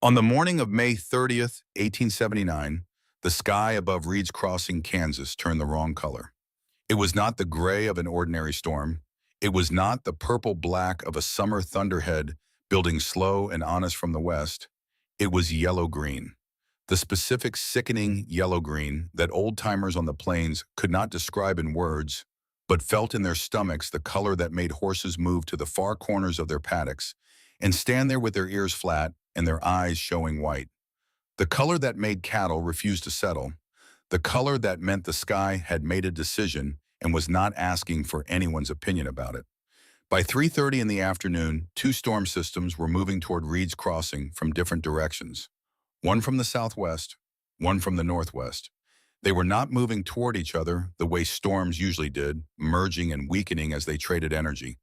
On the morning of May 30th, 1879, the sky above Reed's Crossing, Kansas, turned the wrong color. It was not the gray of an ordinary storm. It was not the purple-black of a summer thunderhead building slow and honest from the west. It was yellow-green. The specific sickening yellow-green that old-timers on the plains could not describe in words, but felt in their stomachs, the color that made horses move to the far corners of their paddocks and stand there with their ears flat and their eyes showing white. The color that made cattle refuse to settle. The color that meant the sky had made a decision and was not asking for anyone's opinion about it. By 3:30 in the afternoon, two storm systems were moving toward Reed's Crossing from different directions. One from the southwest, one from the northwest. They were not moving toward each other the way storms usually did, merging and weakening as they traded energy.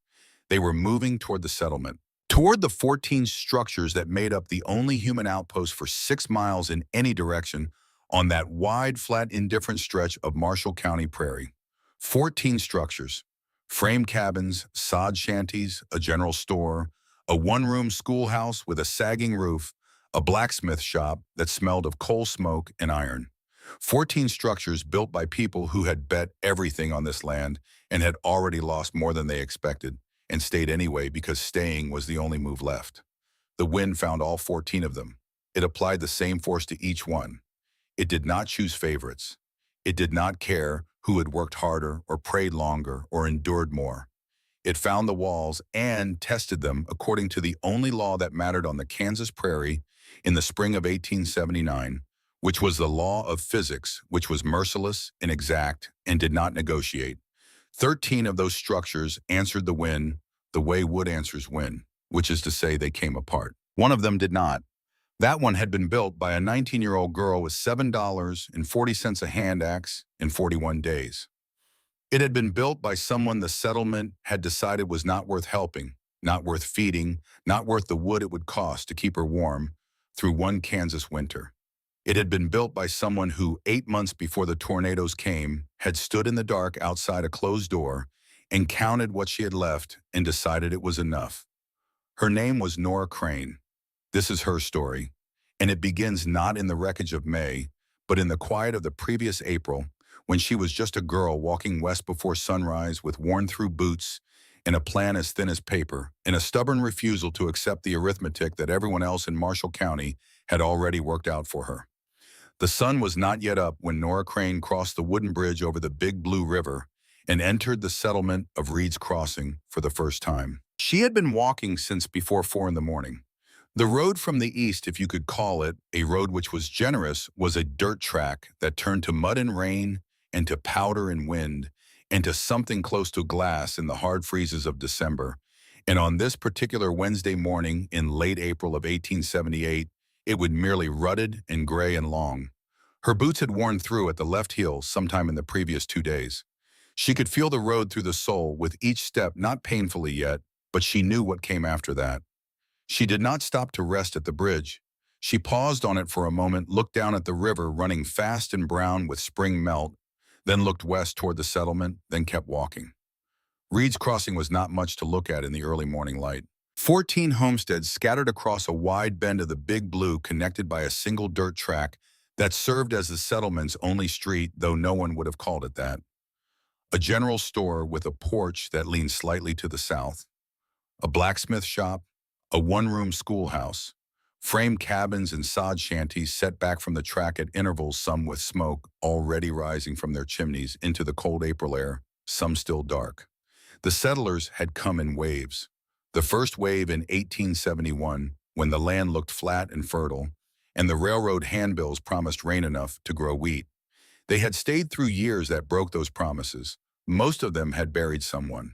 They were moving toward the settlement, toward the 14 structures that made up the only human outpost for 6 miles in any direction on that wide, flat, indifferent stretch of Marshall County prairie. 14 structures: frame cabins, sod shanties, a general store, a one-room schoolhouse with a sagging roof, a blacksmith shop that smelled of coal smoke and iron. 14 structures built by people who had bet everything on this land and had already lost more than they expected, and stayed anyway because staying was the only move left. The wind found all 14 of them. It applied the same force to each one. It did not choose favorites. It did not care who had worked harder or prayed longer or endured more. It found the walls and tested them according to the only law that mattered on the Kansas prairie in the spring of 1879, which was the law of physics, which was merciless and exact and did not negotiate. 13 of those structures answered the wind the way wood answers wind, which is to say they came apart. One of them did not. That one had been built by a 19-year-old girl with $7.40 a hand axe in 41 days. It had been built by someone the settlement had decided was not worth helping, not worth feeding, not worth the wood it would cost to keep her warm through one Kansas winter. It had been built by someone who, 8 months before the tornadoes came, had stood in the dark outside a closed door and counted what she had left and decided it was enough. Her name was Nora Crane. This is her story, and it begins not in the wreckage of May, but in the quiet of the previous April, when she was just a girl walking west before sunrise with worn-through boots and a plan as thin as paper, and a stubborn refusal to accept the arithmetic that everyone else in Marshall County had already worked out for her. The sun was not yet up when Nora Crane crossed the wooden bridge over the Big Blue River and entered the settlement of Reed's Crossing for the first time. She had been walking since before 4 in the morning. The road from the east, if you could call it a road which was generous, was a dirt track that turned to mud and rain and to powder and wind and to something close to glass in the hard freezes of December. And on this particular Wednesday morning in late April of 1878, it would merely rutted and gray and long. Her boots had worn through at the left heel sometime in the previous 2 days. She could feel the road through the sole with each step, not painfully yet, but she knew what came after that. She did not stop to rest at the bridge. She paused on it for a moment, looked down at the river running fast and brown with spring melt, then looked west toward the settlement, then kept walking. Reed's Crossing was not much to look at in the early morning light. 14 homesteads scattered across a wide bend of the Big Blue, connected by a single dirt track that served as the settlement's only street, though no one would have called it that. A general store with a porch that leaned slightly to the south. A blacksmith shop, a one-room schoolhouse, frame cabins and sod shanties set back from the track at intervals, some with smoke already rising from their chimneys into the cold April air, some still dark. The settlers had come in waves. The first wave in 1871, when the land looked flat and fertile, and the railroad handbills promised rain enough to grow wheat. They had stayed through years that broke those promises. Most of them had buried someone.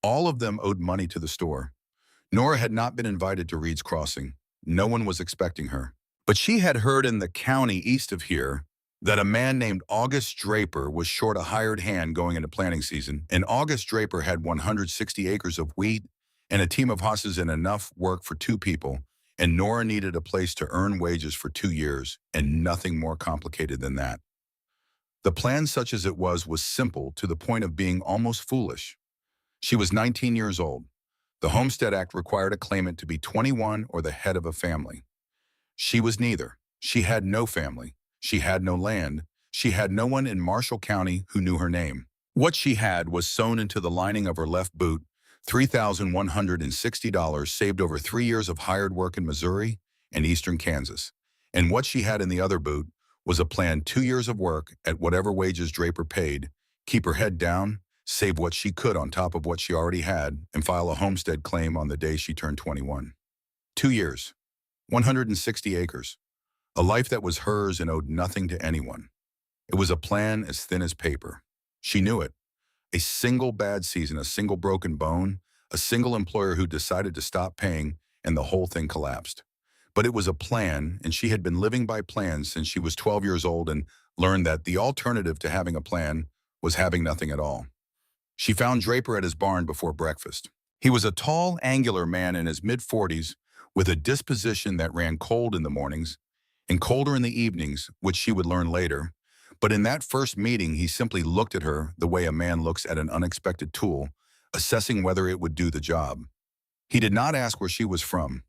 All of them owed money to the store. Nora had not been invited to Reed's Crossing. No one was expecting her. But she had heard in the county east of here that a man named August Draper was short a hired hand going into planting season, and August Draper had 160 acres of wheat and a team of horses and enough work for 2 people, and Nora needed a place to earn wages for 2 years, and nothing more complicated than that. The plan, such as it was simple to the point of being almost foolish. She was 19 years old. The Homestead Act required a claimant to be 21 or the head of a family. She was neither. She had no family. She had no land. She had no one in Marshall County who knew her name. What she had was sewn into the lining of her left boot, $3,160 saved over 3 years of hired work in Missouri and eastern Kansas. And what she had in the other boot was a planned 2 years of work at whatever wages Draper paid, keep her head down, save what she could on top of what she already had, and file a homestead claim on the day she turned 21. 2 years, 160 acres, a life that was hers and owed nothing to anyone. It was a plan as thin as paper. She knew it. A single bad season, a single broken bone, a single employer who decided to stop paying, and the whole thing collapsed. But it was a plan, and she had been living by plans since she was 12 years old and learned that the alternative to having a plan was having nothing at all. She found Draper at his barn before breakfast. He was a tall, angular man in his mid-40s with a disposition that ran cold in the mornings and colder in the evenings, which she would learn later. But in that first meeting, he simply looked at her the way a man looks at an unexpected tool, assessing whether it would do the job. He did not ask where she was from.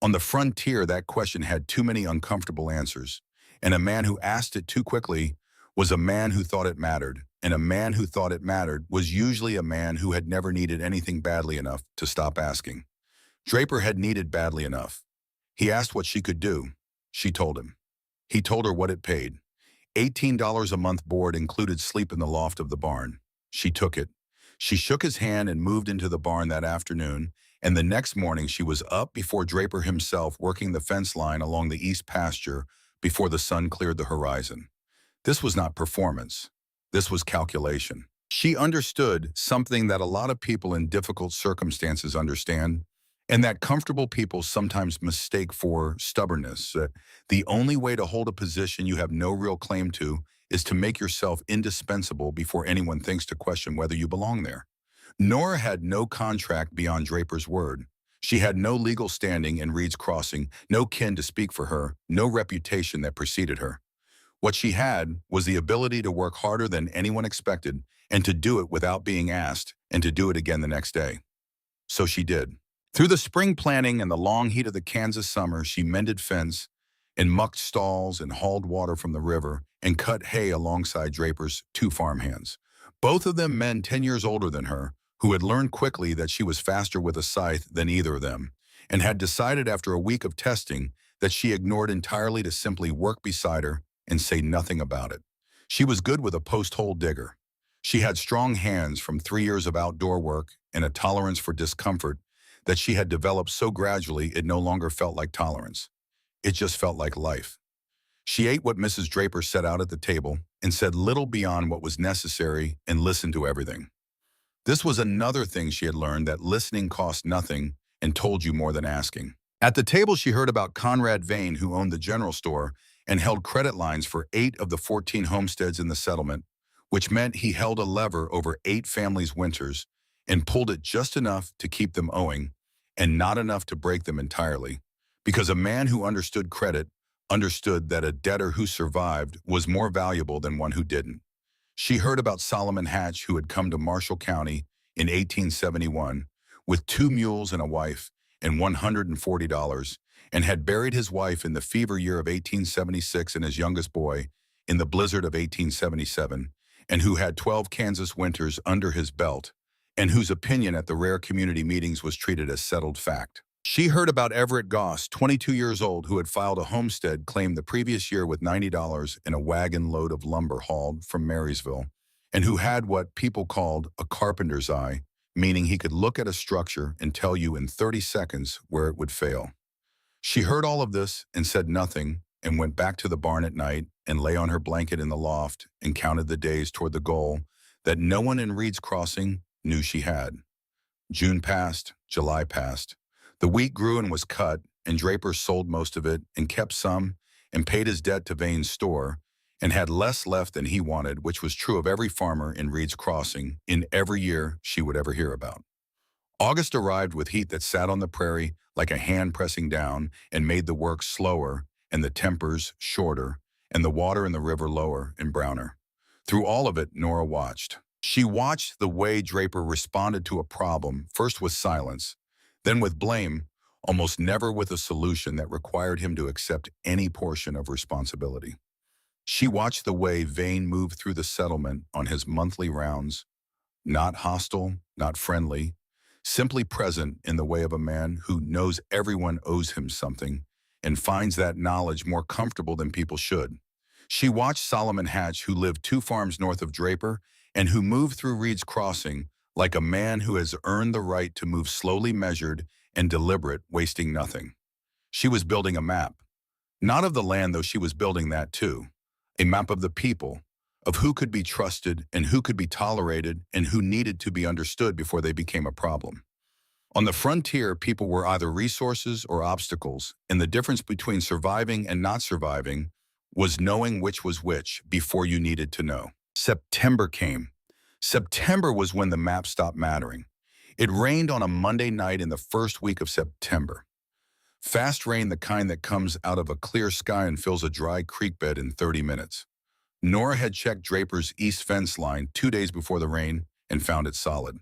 On the frontier, that question had too many uncomfortable answers, and a man who asked it too quickly was a man who thought it mattered, and a man who thought it mattered was usually a man who had never needed anything badly enough to stop asking. Draper had needed badly enough. He asked what she could do. She told him. He told her what it paid. $18 a month board included sleep in the loft of the barn. She took it. She shook his hand and moved into the barn that afternoon, and the next morning she was up before Draper himself, working the fence line along the east pasture before the sun cleared the horizon. This was not performance. This was calculation. She understood something that a lot of people in difficult circumstances understand, and that comfortable people sometimes mistake for stubbornness. The only way to hold a position you have no real claim to is to make yourself indispensable before anyone thinks to question whether you belong there. Nora had no contract beyond Draper's word. She had no legal standing in Reed's Crossing, no kin to speak for her, no reputation that preceded her. What she had was the ability to work harder than anyone expected and to do it without being asked and to do it again the next day. So she did. Through the spring planting and the long heat of the Kansas summer, she mended fence and mucked stalls and hauled water from the river and cut hay alongside Draper's two farmhands. Both of them men 10 years older than her, who had learned quickly that she was faster with a scythe than either of them, and had decided after a week of testing that she ignored entirely to simply work beside her and say nothing about it. She was good with a post-hole digger. She had strong hands from 3 years of outdoor work and a tolerance for discomfort that she had developed so gradually it no longer felt like tolerance. It just felt like life. She ate what Mrs. Draper set out at the table and said little beyond what was necessary and listened to everything. This was another thing she had learned, that listening cost nothing and told you more than asking. At the table, she heard about Conrad Vane, who owned the general store and held credit lines for 8 of the 14 homesteads in the settlement, which meant he held a lever over 8 families' winters and pulled it just enough to keep them owing and not enough to break them entirely. Because a man who understood credit understood that a debtor who survived was more valuable than one who didn't. She heard about Solomon Hatch, who had come to Marshall County in 1871 with 2 mules and a wife and $140, and had buried his wife in the fever year of 1876 and his youngest boy in the blizzard of 1877, and who had 12 Kansas winters under his belt, and whose opinion at the rare community meetings was treated as settled fact. She heard about Everett Goss, 22 years old, who had filed a homestead claim the previous year with $90 and a wagon load of lumber hauled from Marysville, and who had what people called a carpenter's eye, meaning he could look at a structure and tell you in 30 seconds where it would fail. She heard all of this and said nothing, and went back to the barn at night and lay on her blanket in the loft and counted the days toward the goal that no one in Reed's Crossing knew she had. June passed, July passed. The wheat grew and was cut, and Draper sold most of it and kept some and paid his debt to Vane's store and had less left than he wanted, which was true of every farmer in Reed's Crossing in every year she would ever hear about. August arrived with heat that sat on the prairie like a hand pressing down and made the work slower and the tempers shorter and the water in the river lower and browner. Through all of it, Nora watched. She watched the way Draper responded to a problem, first with silence, then with blame, almost never with a solution that required him to accept any portion of responsibility. She watched the way Vane moved through the settlement on his monthly rounds, not hostile, not friendly, simply present in the way of a man who knows everyone owes him something and finds that knowledge more comfortable than people should. She watched Solomon Hatch, who lived 2 farms north of Draper and who moved through Reed's Crossing like a man who has earned the right to move slowly, measured, and deliberate, wasting nothing. She was building a map, not of the land, though she was building that too, a map of the people, of who could be trusted and who could be tolerated and who needed to be understood before they became a problem. On the frontier, people were either resources or obstacles, and the difference between surviving and not surviving was knowing which was which before you needed to know. September came. September was when the map stopped mattering. It rained on a Monday night in the first week of September. Fast rain, the kind that comes out of a clear sky and fills a dry creek bed in 30 minutes. Nora had checked Draper's east fence line 2 days before the rain and found it solid.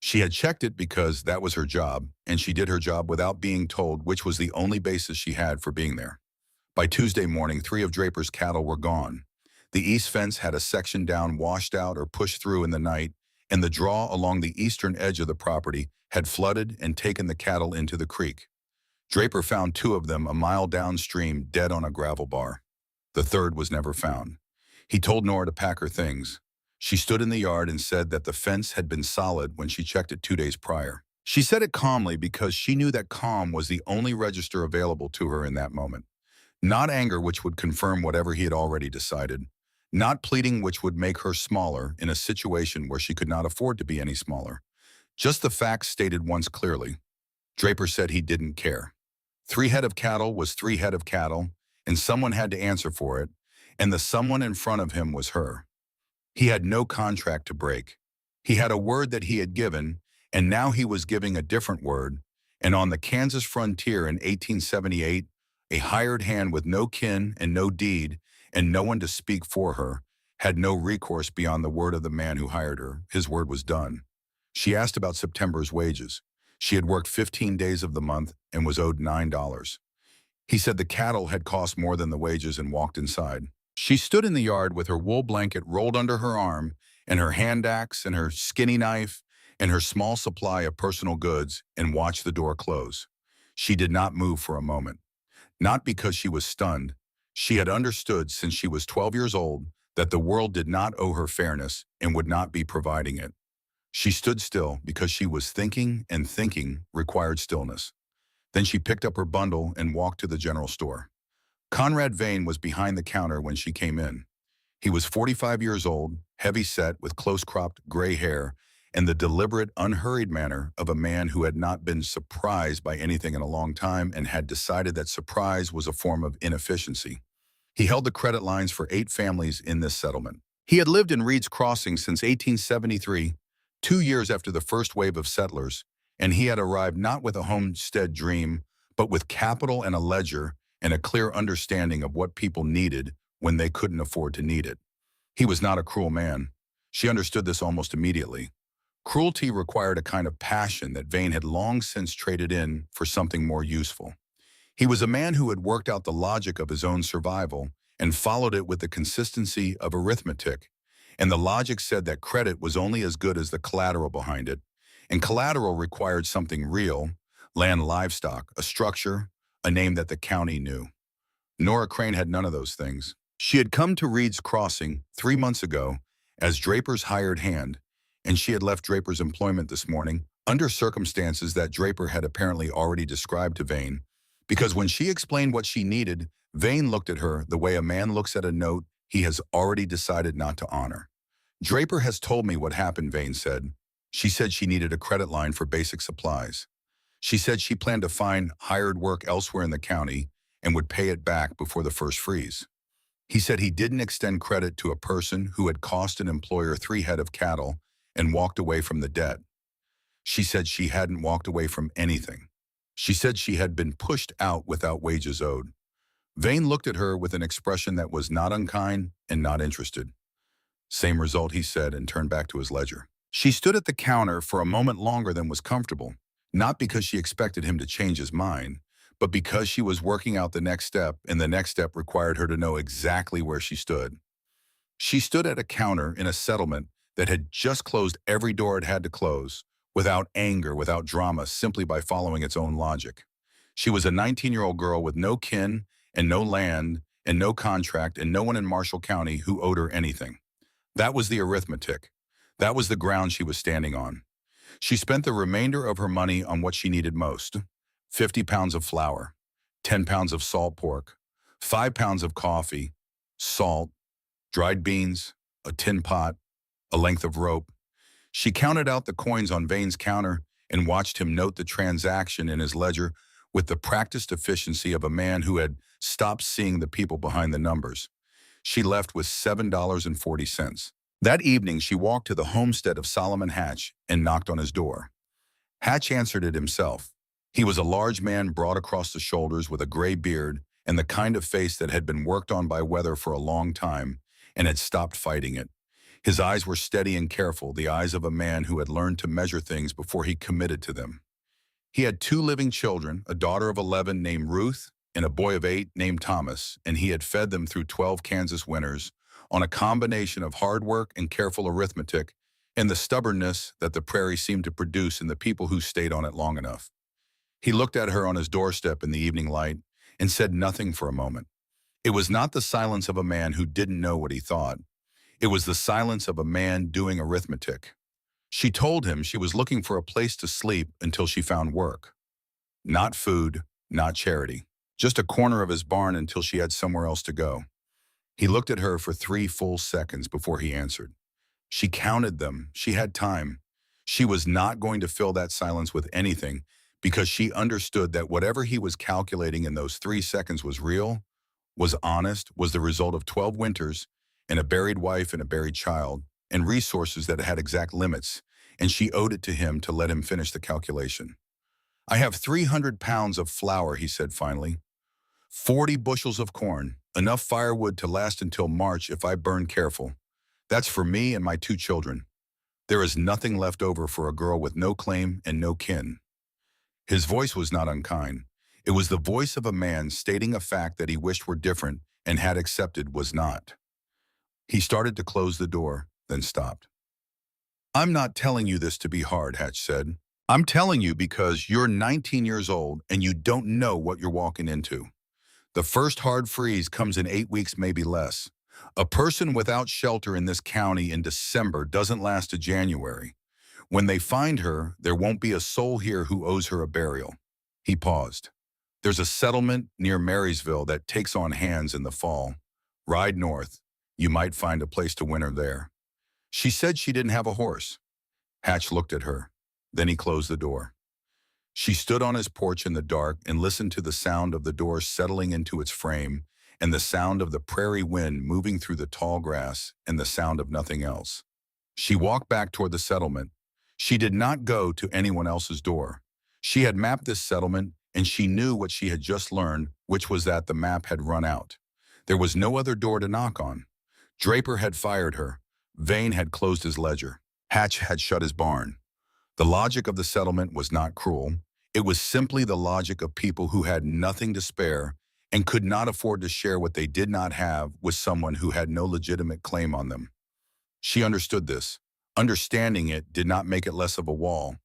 She had checked it because that was her job, and she did her job without being told, which was the only basis she had for being there. By Tuesday morning, 3 of Draper's cattle were gone. The east fence had a section down, washed out or pushed through in the night, and the draw along the eastern edge of the property had flooded and taken the cattle into the creek. Draper found 2 of them a mile downstream, dead on a gravel bar. The third was never found. He told Nora to pack her things. She stood in the yard and said that the fence had been solid when she checked it 2 days prior. She said it calmly because she knew that calm was the only register available to her in that moment. Not anger, which would confirm whatever he had already decided. Not pleading, which would make her smaller in a situation where she could not afford to be any smaller. Just the facts stated once clearly. Draper said he didn't care. 3 head of cattle was 3 head of cattle, and someone had to answer for it, and the someone in front of him was her. He had no contract to break. He had a word that he had given, and now he was giving a different word, and on the Kansas frontier in 1878, a hired hand with no kin and no deed and no one to speak for her had no recourse beyond the word of the man who hired her. His word was done. She asked about September's wages. She had worked 15 days of the month and was owed $9. He said the cattle had cost more than the wages and walked inside. She stood in the yard with her wool blanket rolled under her arm and her hand axe and her skinny knife and her small supply of personal goods and watched the door close. She did not move for a moment. Not because she was stunned. She had understood since she was 12 years old that the world did not owe her fairness and would not be providing it. She stood still because she was thinking, and thinking required stillness. Then she picked up her bundle and walked to the general store. Conrad Vane was behind the counter when she came in. He was 45 years old, heavy-set with close-cropped gray hair and the deliberate, unhurried manner of a man who had not been surprised by anything in a long time and had decided that surprise was a form of inefficiency. He held the credit lines for 8 families in this settlement. He had lived in Reed's Crossing since 1873, 2 years after the first wave of settlers, and he had arrived not with a homestead dream, but with capital and a ledger and a clear understanding of what people needed when they couldn't afford to need it. He was not a cruel man. She understood this almost immediately. Cruelty required a kind of passion that Vane had long since traded in for something more useful. He was a man who had worked out the logic of his own survival and followed it with the consistency of arithmetic. And the logic said that credit was only as good as the collateral behind it. And collateral required something real, land, livestock, a structure, a name that the county knew. Nora Crane had none of those things. She had come to Reed's Crossing 3 months ago as Draper's hired hand, and she had left Draper's employment this morning under circumstances that Draper had apparently already described to Vane, because when she explained what she needed, Vane looked at her the way a man looks at a note he has already decided not to honor. Draper has told me what happened, Vane said. She said she needed a credit line for basic supplies. She said she planned to find hired work elsewhere in the county and would pay it back before the first freeze. He said he didn't extend credit to a person who had cost an employer 3 head of cattle and walked away from the debt. She said she hadn't walked away from anything. She said she had been pushed out without wages owed. Vane looked at her with an expression that was not unkind and not interested. Same result, he said, and turned back to his ledger. She stood at the counter for a moment longer than was comfortable. Not because she expected him to change his mind, but because she was working out the next step, and the next step required her to know exactly where she stood. She stood at a counter in a settlement that had just closed every door it had to close, without anger, without drama, simply by following its own logic. She was a 19-year-old girl with no kin and no land and no contract and no one in Marshall County who owed her anything. That was the arithmetic. That was the ground she was standing on. She spent the remainder of her money on what she needed most: 50 pounds of flour, 10 pounds of salt pork, 5 pounds of coffee, salt, dried beans, a tin pot, a length of rope. She counted out the coins on Vane's counter and watched him note the transaction in his ledger with the practiced efficiency of a man who had stopped seeing the people behind the numbers. She left with $7.40. That evening, she walked to the homestead of Solomon Hatch and knocked on his door. Hatch answered it himself. He was a large man broad across the shoulders with a gray beard and the kind of face that had been worked on by weather for a long time and had stopped fighting it. His eyes were steady and careful, the eyes of a man who had learned to measure things before he committed to them. He had 2 living children, a daughter of 11 named Ruth and a boy of 8 named Thomas, and he had fed them through 12 Kansas winters on a combination of hard work and careful arithmetic and the stubbornness that the prairie seemed to produce in the people who stayed on it long enough. He looked at her on his doorstep in the evening light and said nothing for a moment. It was not the silence of a man who didn't know what he thought. It was the silence of a man doing arithmetic. She told him she was looking for a place to sleep until she found work. Not food, not charity. Just a corner of his barn until she had somewhere else to go. He looked at her for 3 full seconds before he answered. She counted them. She had time. She was not going to fill that silence with anything because she understood that whatever he was calculating in those 3 seconds was real, was honest, was the result of 12 winters and a buried wife and a buried child and resources that had exact limits, and she owed it to him to let him finish the calculation. "I have 300 pounds of flour," he said finally. 40 bushels of corn, enough firewood to last until March if I burn careful. That's for me and my 2 children. There is nothing left over for a girl with no claim and no kin." His voice was not unkind. It was the voice of a man stating a fact that he wished were different and had accepted was not. He started to close the door, then stopped. "I'm not telling you this to be hard," Hatch said. "I'm telling you because you're 19 years old and you don't know what you're walking into. The first hard freeze comes in 8 weeks, maybe less. A person without shelter in this county in December doesn't last to January. When they find her, there won't be a soul here who owes her a burial." He paused. "There's a settlement near Marysville that takes on hands in the fall. Ride north. You might find a place to winter there." She said she didn't have a horse. Hatch looked at her. Then he closed the door. She stood on his porch in the dark and listened to the sound of the door settling into its frame and the sound of the prairie wind moving through the tall grass and the sound of nothing else. She walked back toward the settlement. She did not go to anyone else's door. She had mapped this settlement and she knew what she had just learned, which was that the map had run out. There was no other door to knock on. Draper had fired her. Vane had closed his ledger. Hatch had shut his barn. The logic of the settlement was not cruel. It was simply the logic of people who had nothing to spare and could not afford to share what they did not have with someone who had no legitimate claim on them. She understood this. Understanding it did not make it less of a wall.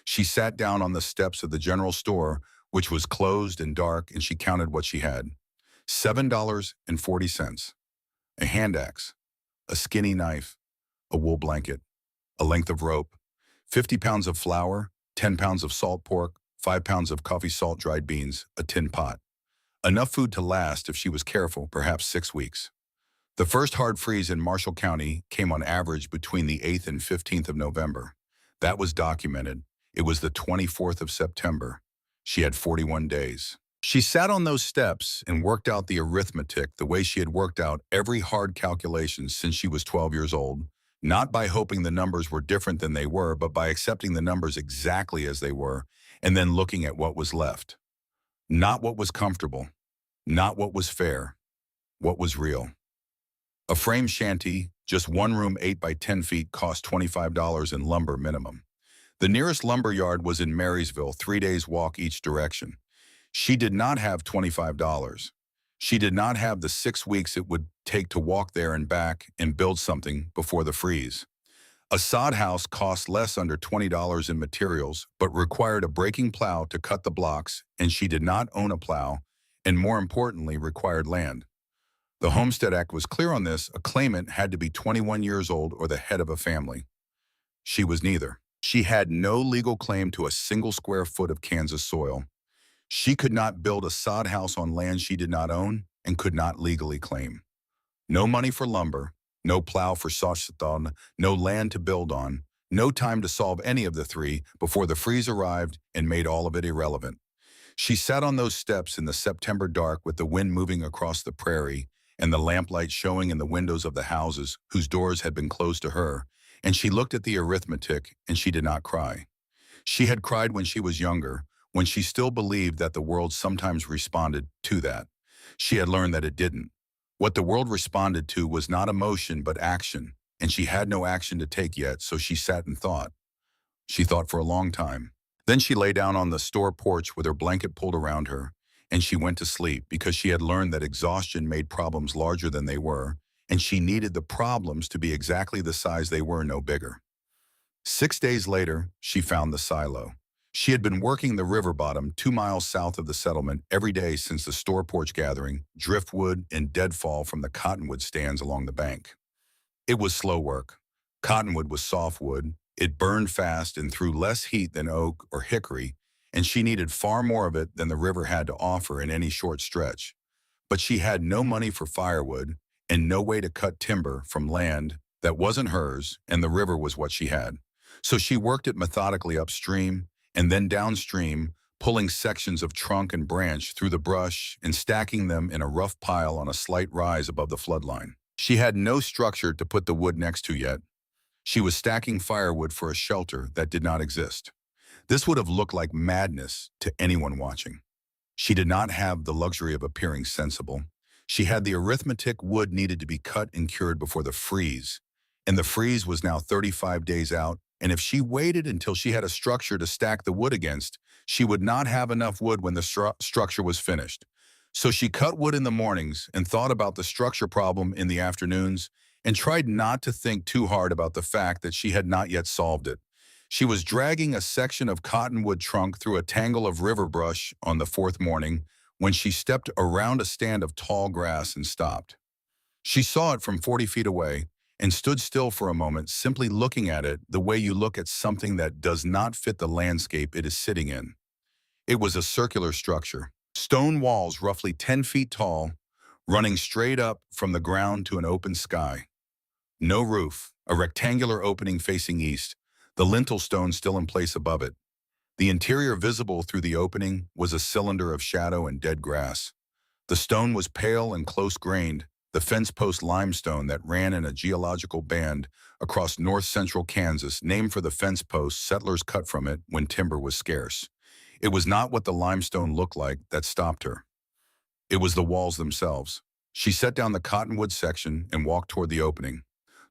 She sat down on the steps of the general store, which was closed and dark, and she counted what she had. $7.40. A hand axe, a skinny knife, a wool blanket, a length of rope, 50 pounds of flour, 10 pounds of salt pork, 5 pounds of coffee salt dried beans, a tin pot. Enough food to last, if she was careful, perhaps 6 weeks. The first hard freeze in Marshall County came on average between the 8th and 15th of November. That was documented. It was the 24th of September. She had 41 days. She sat on those steps and worked out the arithmetic the way she had worked out every hard calculation since she was 12 years old, not by hoping the numbers were different than they were, but by accepting the numbers exactly as they were and then looking at what was left. Not what was comfortable, not what was fair, what was real. A frame shanty, just one room 8 by 10 feet, cost $25 in lumber minimum. The nearest lumber yard was in Marysville, 3 days walk each direction. She did not have $25. She did not have the 6 weeks it would take to walk there and back and build something before the freeze. A sod house cost less under $20 in materials, but required a breaking plow to cut the blocks, and she did not own a plow, and more importantly, required land. The Homestead Act was clear on this. A claimant had to be 21 years old or the head of a family. She was neither. She had no legal claim to a single square foot of Kansas soil. She could not build a sod house on land she did not own and could not legally claim. No money for lumber, no plow for sawston, no land to build on, no time to solve any of the three before the freeze arrived and made all of it irrelevant. She sat on those steps in the September dark with the wind moving across the prairie and the lamplight showing in the windows of the houses whose doors had been closed to her, and she looked at the arithmetic and she did not cry. She had cried when she was younger, when she still believed that the world sometimes responded to that. She had learned that it didn't. What the world responded to was not emotion but action, and she had no action to take yet, so she sat and thought. She thought for a long time. Then she lay down on the store porch with her blanket pulled around her, and she went to sleep because she had learned that exhaustion made problems larger than they were, and she needed the problems to be exactly the size they were, no bigger. 6 days later, she found the silo. She had been working the river bottom 2 miles south of the settlement every day since the store porch gathering, driftwood and deadfall from the cottonwood stands along the bank. It was slow work. Cottonwood was softwood. It burned fast and threw less heat than oak or hickory, and she needed far more of it than the river had to offer in any short stretch. But she had no money for firewood and no way to cut timber from land that wasn't hers, and the river was what she had. So she worked it methodically upstream and then downstream, pulling sections of trunk and branch through the brush and stacking them in a rough pile on a slight rise above the floodline. She had no structure to put the wood next to yet. She was stacking firewood for a shelter that did not exist. This would have looked like madness to anyone watching. She did not have the luxury of appearing sensible. She had the arithmetic wood needed to be cut and cured before the freeze, and the freeze was now 35 days out, and if she waited until she had a structure to stack the wood against, she would not have enough wood when the structure was finished. So she cut wood in the mornings and thought about the structure problem in the afternoons and tried not to think too hard about the fact that she had not yet solved it. She was dragging a section of cottonwood trunk through a tangle of river brush on the fourth morning when she stepped around a stand of tall grass and stopped. She saw it from 40 feet away and stood still for a moment, simply looking at it the way you look at something that does not fit the landscape it is sitting in. It was a circular structure, stone walls roughly 10 feet tall, running straight up from the ground to an open sky. No roof, a rectangular opening facing east, the lintel stone still in place above it. The interior visible through the opening was a cylinder of shadow and dead grass. The stone was pale and close-grained, the fence post limestone that ran in a geological band across north-central Kansas, named for the fence posts settlers cut from it when timber was scarce. It was not what the limestone looked like that stopped her. It was the walls themselves. She set down the cottonwood section and walked toward the opening.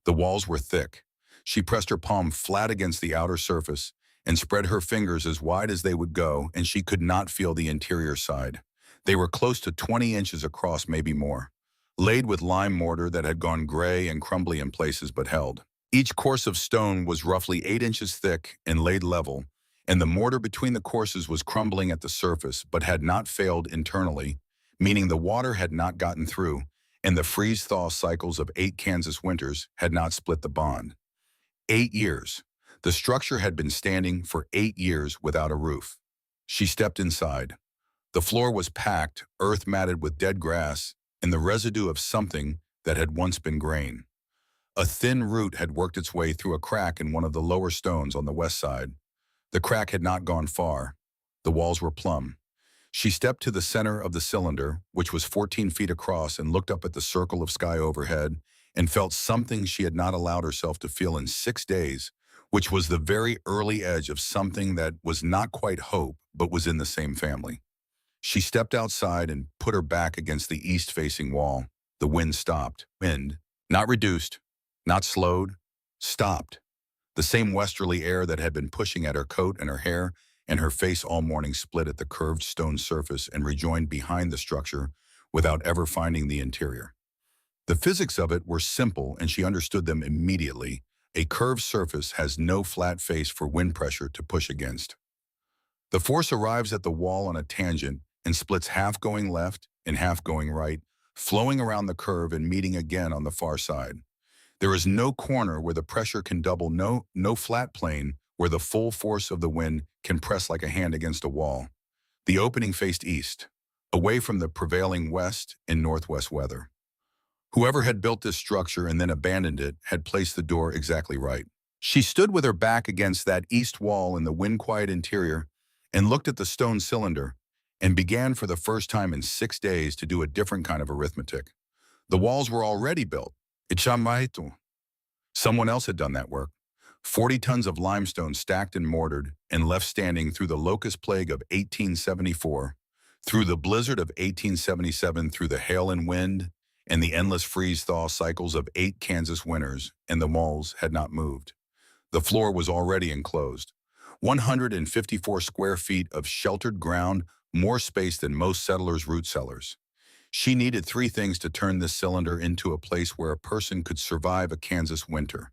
The walls were thick. She pressed her palm flat against the outer surface and spread her fingers as wide as they would go, and she could not feel the interior side. They were close to 20 inches across, maybe more, laid with lime mortar that had gone gray and crumbly in places but held. Each course of stone was roughly 8 inches thick and laid level, and the mortar between the courses was crumbling at the surface but had not failed internally, meaning the water had not gotten through, and the freeze-thaw cycles of 8 Kansas winters had not split the bond. 8 years. The structure had been standing for 8 years without a roof. She stepped inside. The floor was packed, earth matted with dead grass, and the residue of something that had once been grain. A thin root had worked its way through a crack in one of the lower stones on the west side. The crack had not gone far. The walls were plumb. She stepped to the center of the cylinder, which was 14 feet across, and looked up at the circle of sky overhead and felt something she had not allowed herself to feel in 6 days, which was the very early edge of something that was not quite hope, but was in the same family. She stepped outside and put her back against the east-facing wall. The wind stopped. Wind, not reduced, not slowed, stopped. The same westerly air that had been pushing at her coat and her hair and her face all morning split at the curved stone surface and rejoined behind the structure without ever finding the interior. The physics of it were simple and she understood them immediately. A curved surface has no flat face for wind pressure to push against. The force arrives at the wall on a tangent and splits half going left and half going right, flowing around the curve and meeting again on the far side. There is no corner where the pressure can double, no flat plane where the full force of the wind can press like a hand against a wall. The opening faced east, away from the prevailing west and northwest weather. Whoever had built this structure and then abandoned it had placed the door exactly right. She stood with her back against that east wall in the wind-quiet interior and looked at the stone cylinder and began for the first time in 6 days to do a different kind of arithmetic. The walls were already built. Someone else had done that work. 40 tons of limestone stacked and mortared and left standing through the locust plague of 1874, through the blizzard of 1877, through the hail and wind, and the endless freeze-thaw cycles of 8 Kansas winters, and the walls had not moved. The floor was already enclosed. 154 square feet of sheltered ground, more space than most settlers' root cellars. She needed 3 things to turn this cylinder into a place where a person could survive a Kansas winter: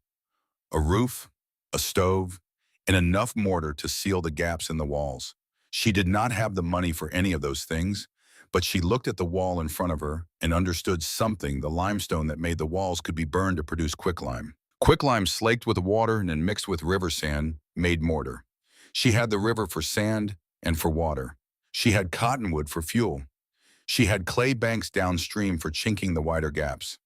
a roof, a stove, and enough mortar to seal the gaps in the walls. She did not have the money for any of those things, but she looked at the wall in front of her and understood something. The limestone that made the walls could be burned to produce quicklime. Quicklime slaked with water and then mixed with river sand made mortar. She had the river for sand and for water. She had cottonwood for fuel. She had clay banks downstream for chinking the wider gaps.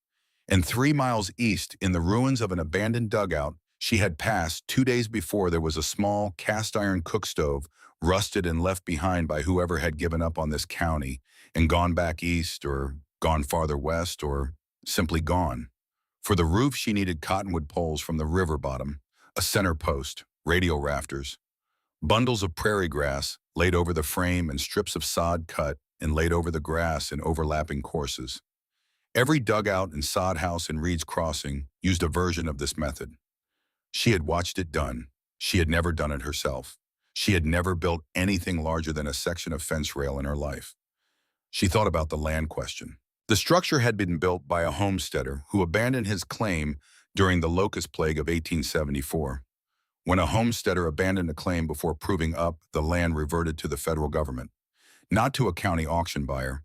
And 3 miles east, in the ruins of an abandoned dugout she had passed 2 days before, there was a small cast-iron cook stove, rusted and left behind by whoever had given up on this county and gone back east or gone farther west or simply gone. For the roof, she needed cottonwood poles from the river bottom, a center post, radio rafters, bundles of prairie grass laid over the frame, and strips of sod cut and laid over the grass in overlapping courses. Every dugout and sod house in Reed's Crossing used a version of this method. She had watched it done. She had never done it herself. She had never built anything larger than a section of fence rail in her life. She thought about the land question. The structure had been built by a homesteader who abandoned his claim during the locust plague of 1874. When a homesteader abandoned a claim before proving up, the land reverted to the federal government, not to a county auction buyer,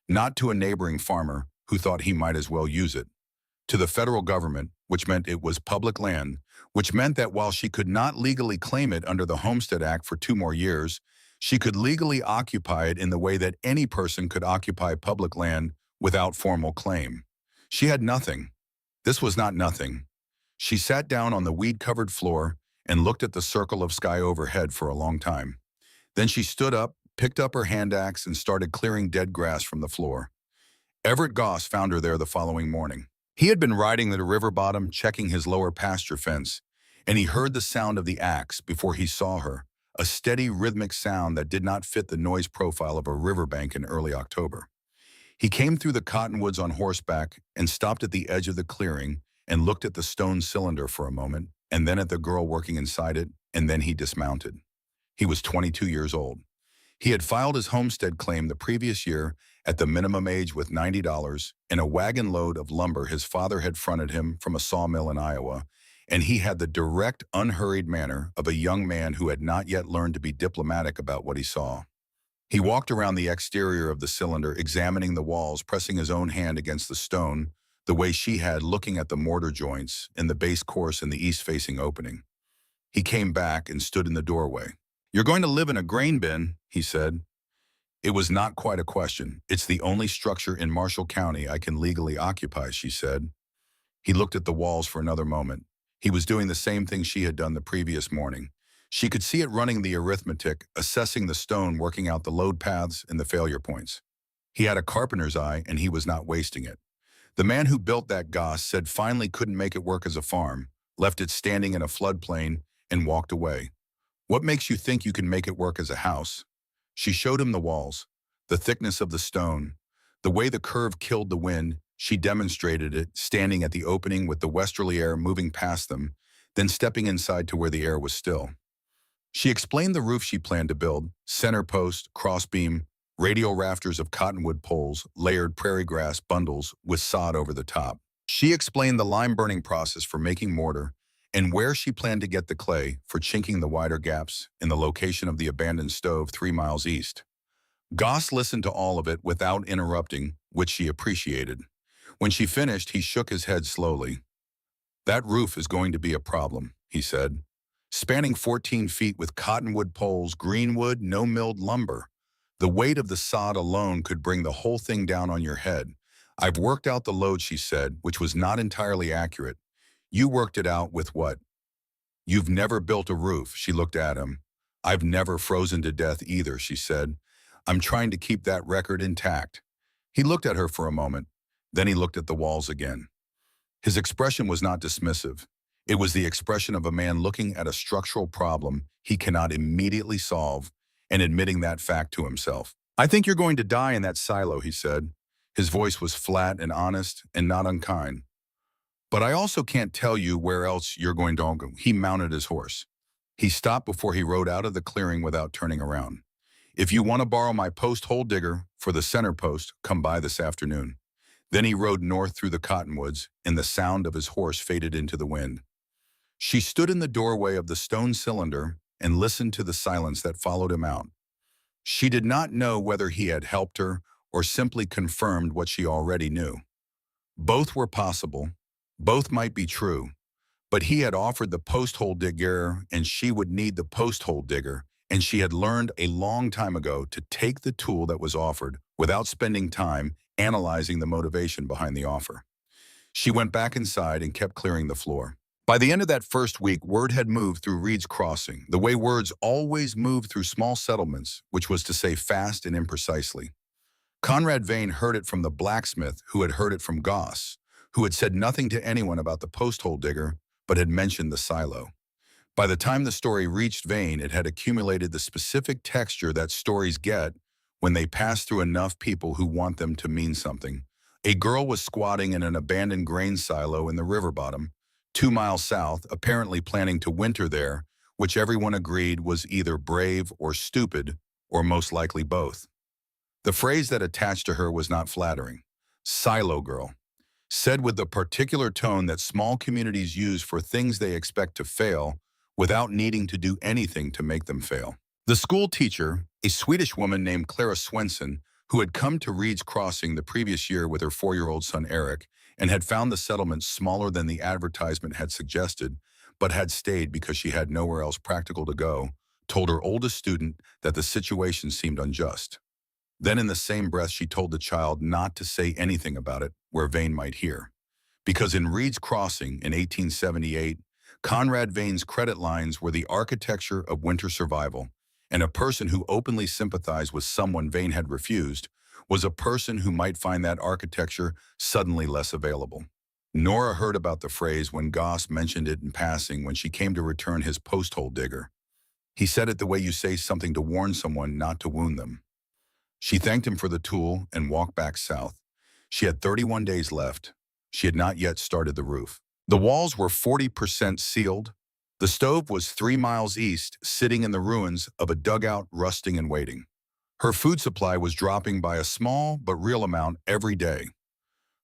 not to a neighboring farmer who thought he might as well use it, to the federal government, which meant it was public land, which meant that while she could not legally claim it under the Homestead Act for 2 more years, she could legally occupy it in the way that any person could occupy public land without formal claim. She had nothing. This was not nothing. She sat down on the weed-covered floor and looked at the circle of sky overhead for a long time. Then she stood up, picked up her hand axe, and started clearing dead grass from the floor. Everett Goss found her there the following morning. He had been riding the river bottom, checking his lower pasture fence, and he heard the sound of the axe before he saw her, a steady, rhythmic sound that did not fit the noise profile of a riverbank in early October. He came through the cottonwoods on horseback and stopped at the edge of the clearing and looked at the stone cylinder for a moment, and then at the girl working inside it, and then he dismounted. He was 22 years old. He had filed his homestead claim the previous year at the minimum age with $90 and a wagon load of lumber his father had fronted him from a sawmill in Iowa, and he had the direct, unhurried manner of a young man who had not yet learned to be diplomatic about what he saw. He walked around the exterior of the cylinder, examining the walls, pressing his own hand against the stone, the way she had, looking at the mortar joints and the base course in the east-facing opening. He came back and stood in the doorway. "You're going to live in a grain bin," he said. It was not quite a question. "It's the only structure in Marshall County I can legally occupy," she said. He looked at the walls for another moment. He was doing the same thing she had done the previous morning. She could see it running the arithmetic, assessing the stone, working out the load paths and the failure points. He had a carpenter's eye, and he was not wasting it. The man who built that Goss said finally couldn't make it work as a farm, left it standing in a floodplain, and walked away. "What makes you think you can make it work as a house?" She showed him the walls, the thickness of the stone, the way the curve killed the wind. She demonstrated it, standing at the opening with the westerly air moving past them, then stepping inside to where the air was still. She explained the roof she planned to build: center post, crossbeam, radial rafters of cottonwood poles, layered prairie grass bundles with sod over the top. She explained the lime burning process for making mortar and where she planned to get the clay for chinking the wider gaps in the location of the abandoned stove 3 miles east. Goss listened to all of it without interrupting, which she appreciated. When she finished, he shook his head slowly. "That roof is going to be a problem," he said. "Spanning 14 feet with cottonwood poles, green wood, no milled lumber. The weight of the sod alone could bring the whole thing down on your head. I've worked out the load," she said, which was not entirely accurate. "You worked it out with what?" "You've never built a roof," she looked at him. "I've never frozen to death either," she said. "I'm trying to keep that record intact." He looked at her for a moment. Then he looked at the walls again. His expression was not dismissive. It was the expression of a man looking at a structural problem he cannot immediately solve and admitting that fact to himself. "I think you're going to die in that silo," he said. His voice was flat and honest and not unkind. "But I also can't tell you where else you're going to go." He mounted his horse. He stopped before he rode out of the clearing without turning around. "If you want to borrow my post hole digger for the center post, come by this afternoon." Then he rode north through the cottonwoods, and the sound of his horse faded into the wind. She stood in the doorway of the stone cylinder and listened to the silence that followed him out. She did not know whether he had helped her or simply confirmed what she already knew. Both were possible. Both might be true. But he had offered the post hole digger, and she would need the post hole digger, and she had learned a long time ago to take the tool that was offered without spending time analyzing the motivation behind the offer. She went back inside and kept clearing the floor. By the end of that first week, word had moved through Reed's Crossing, the way words always move through small settlements, which was to say fast and imprecisely. Conrad Vane heard it from the blacksmith who had heard it from Goss, who had said nothing to anyone about the post hole digger, but had mentioned the silo. By the time the story reached Vane, it had accumulated the specific texture that stories get when they pass through enough people who want them to mean something. A girl was squatting in an abandoned grain silo in the river bottom, 2 miles south, apparently planning to winter there, which everyone agreed was either brave or stupid, or most likely both. The phrase that attached to her was not flattering. "Silo girl," said with the particular tone that small communities use for things they expect to fail without needing to do anything to make them fail. The school teacher, a Swedish woman named Clara Swenson, who had come to Reed's Crossing the previous year with her 4-year-old son Eric and had found the settlement smaller than the advertisement had suggested, but had stayed because she had nowhere else practical to go, told her oldest student that the situation seemed unjust. Then in the same breath, she told the child not to say anything about it where Vane might hear. Because in Reed's Crossing in 1878, Conrad Vane's credit lines were the architecture of winter survival, and a person who openly sympathized with someone Vane had refused was a person who might find that architecture suddenly less available. Nora heard about the phrase when Goss mentioned it in passing when she came to return his post hole digger. He said it the way you say something to warn someone not to wound them. She thanked him for the tool and walked back south. She had 31 days left. She had not yet started the roof. The walls were 40% sealed. The stove was 3 miles east, sitting in the ruins of a dugout, rusting and waiting. Her food supply was dropping by a small but real amount every day.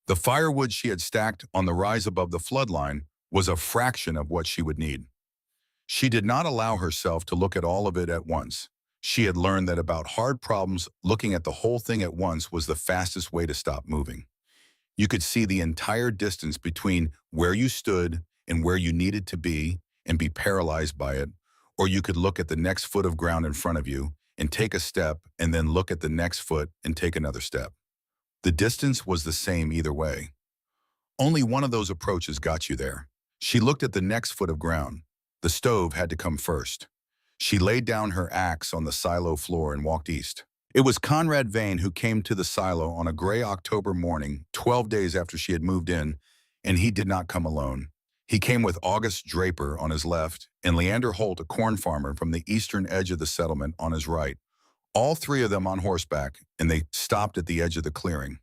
The firewood she had stacked on the rise above the floodline was a fraction of what she would need. She did not allow herself to look at all of it at once. She had learned that about hard problems, looking at the whole thing at once was the fastest way to stop moving. You could see the entire distance between where you stood and where you needed to be and be paralyzed by it, or you could look at the next foot of ground in front of you and take a step and then look at the next foot and take another step. The distance was the same either way. Only one of those approaches got you there. She looked at the next foot of ground. The stove had to come first. She laid down her axe on the silo floor and walked east. It was Conrad Vane who came to the silo on a gray October morning, 12 days after she had moved in, and he did not come alone. He came with August Draper on his left and Leander Holt, a corn farmer from the eastern edge of the settlement, on his right. All three of them on horseback, and they stopped at the edge of the clearing.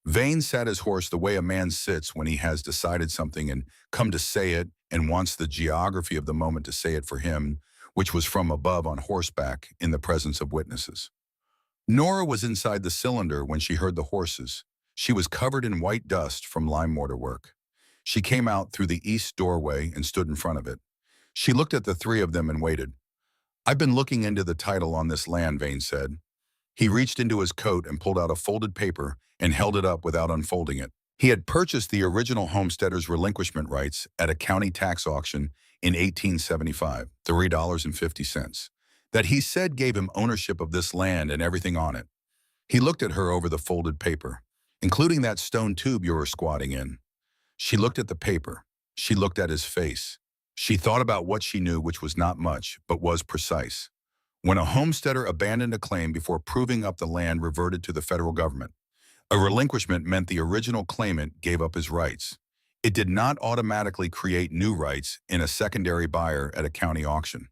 Vane sat his horse the way a man sits when he has decided something and come to say it and wants the geography of the moment to say it for him, which was from above on horseback in the presence of witnesses. Nora was inside the cylinder when she heard the horses. She was covered in white dust from lime mortar work. She came out through the east doorway and stood in front of it. She looked at the three of them and waited. "I've been looking into the title on this land," Vane said. He reached into his coat and pulled out a folded paper and held it up without unfolding it. He had purchased the original homesteaders' relinquishment rights at a county tax auction in 1875, $3.50, that he said gave him ownership of this land and everything on it. He looked at her over the folded paper, including that stone tube you were squatting in. She looked at the paper. She looked at his face. She thought about what she knew, which was not much, but was precise. When a homesteader abandoned a claim before proving up the land reverted to the federal government, a relinquishment meant the original claimant gave up his rights. It did not automatically create new rights in a secondary buyer at a county auction.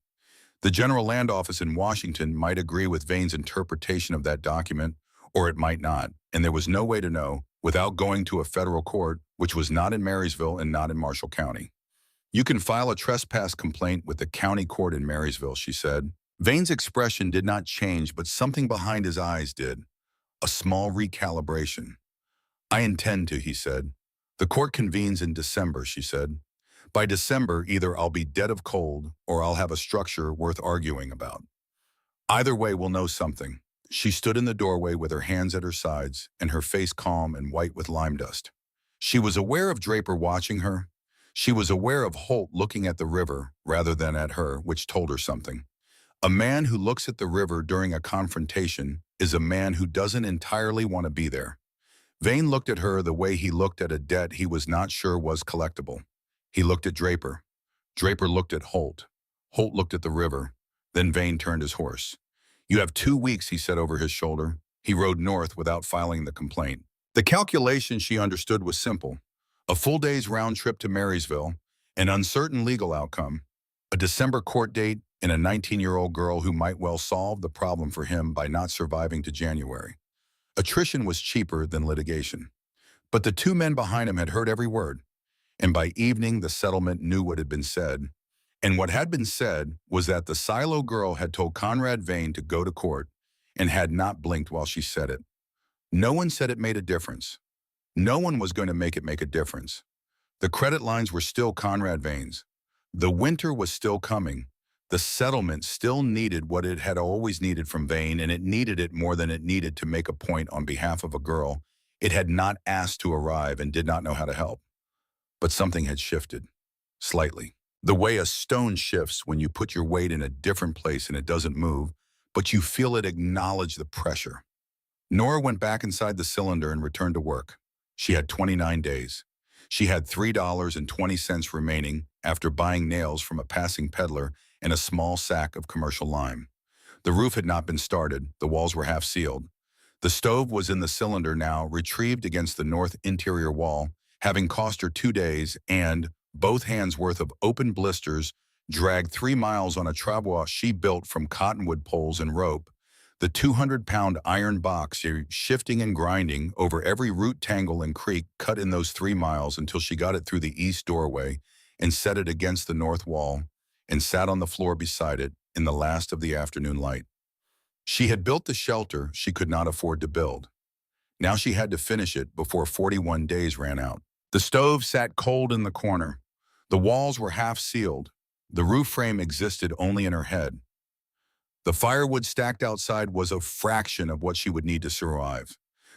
The General Land Office in Washington might agree with Vane's interpretation of that document, or it might not, and there was no way to know without going to a federal court, which was not in Marysville and not in Marshall County. "You can file a trespass complaint with the county court in Marysville," she said. Vane's expression did not change, but something behind his eyes did. A small recalibration. "I intend to," he said. "The court convenes in December," she said. "By December, either I'll be dead of cold or I'll have a structure worth arguing about. Either way, we'll know something." She stood in the doorway with her hands at her sides and her face calm and white with lime dust. She was aware of Draper watching her. She was aware of Holt looking at the river rather than at her, which told her something. A man who looks at the river during a confrontation is a man who doesn't entirely want to be there. Vane looked at her the way he looked at a debt he was not sure was collectible. He looked at Draper. Draper looked at Holt. Holt looked at the river. Then Vane turned his horse. "You have 2 weeks," he said over his shoulder. He rode north without filing the complaint. The calculation, she understood, was simple. A full day's round trip to Marysville, an uncertain legal outcome, a December court date, and a 19-year-old girl who might well solve the problem for him by not surviving to January. Attrition was cheaper than litigation. But the two men behind him had heard every word, and by evening the settlement knew what had been said. And what had been said was that the silo girl had told Conrad Vane to go to court and had not blinked while she said it. No one said it made a difference. No one was going to make it make a difference. The credit lines were still Conrad Vane's. The winter was still coming. The settlement still needed what it had always needed from Vane, and it needed it more than it needed to make a point on behalf of a girl it had not asked to arrive and did not know how to help. But something had shifted, slightly. The way a stone shifts when you put your weight in a different place and it doesn't move, but you feel it acknowledge the pressure. Nora went back inside the cylinder and returned to work. She had 29 days. She had $3.20 remaining after buying nails from a passing peddler and a small sack of commercial lime. The roof had not been started. The walls were half sealed. The stove was in the cylinder now, retrieved against the north interior wall, having cost her 2 days and, both hands worth of open blisters, dragged 3 miles on a travois she built from cottonwood poles and rope. The 200-pound iron box, shifting and grinding over every root tangle and creek cut in those 3 miles until she got it through the east doorway and set it against the north wall and sat on the floor beside it in the last of the afternoon light. She had built the shelter she could not afford to build. Now she had to finish it before 41 days ran out. The stove sat cold in the corner. The walls were half sealed. The roof frame existed only in her head. The firewood stacked outside was a fraction of what she would need to survive.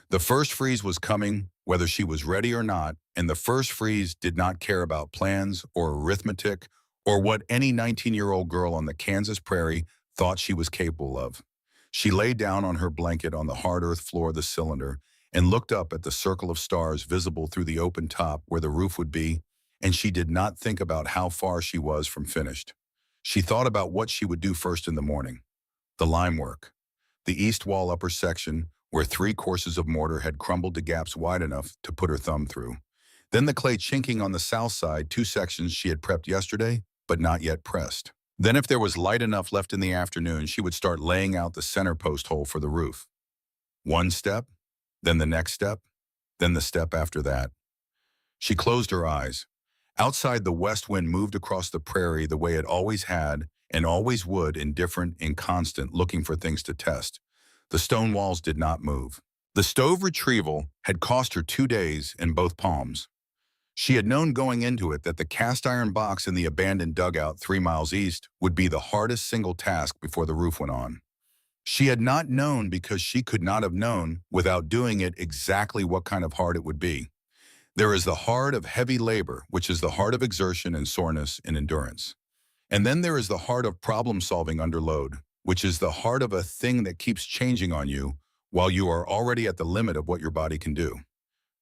The first freeze was coming, whether she was ready or not, and the first freeze did not care about plans or arithmetic or what any 19-year-old girl on the Kansas prairie thought she was capable of. She lay down on her blanket on the hard earth floor of the cylinder and looked up at the circle of stars visible through the open top where the roof would be, and she did not think about how far she was from finished. She thought about what she would do first in the morning. The lime work. The east wall upper section, where 3 courses of mortar had crumbled to gaps wide enough to put her thumb through. Then the clay chinking on the south side, 2 sections she had prepped yesterday, but not yet pressed. Then if there was light enough left in the afternoon, she would start laying out the center post hole for the roof. 1 step, then the next step, then the step after that. She closed her eyes. Outside, the west wind moved across the prairie the way it always had and always would, indifferent and constant, looking for things to test. The stone walls did not move. The stove retrieval had cost her 2 days and both palms. She had known going into it that the cast iron box in the abandoned dugout 3 miles east would be the hardest single task before the roof went on. She had not known because she could not have known without doing it exactly what kind of hard it would be. There is the hard of heavy labor, which is the hard of exertion and soreness and endurance. And then there is the heart of problem-solving under load, which is the heart of a thing that keeps changing on you while you are already at the limit of what your body can do.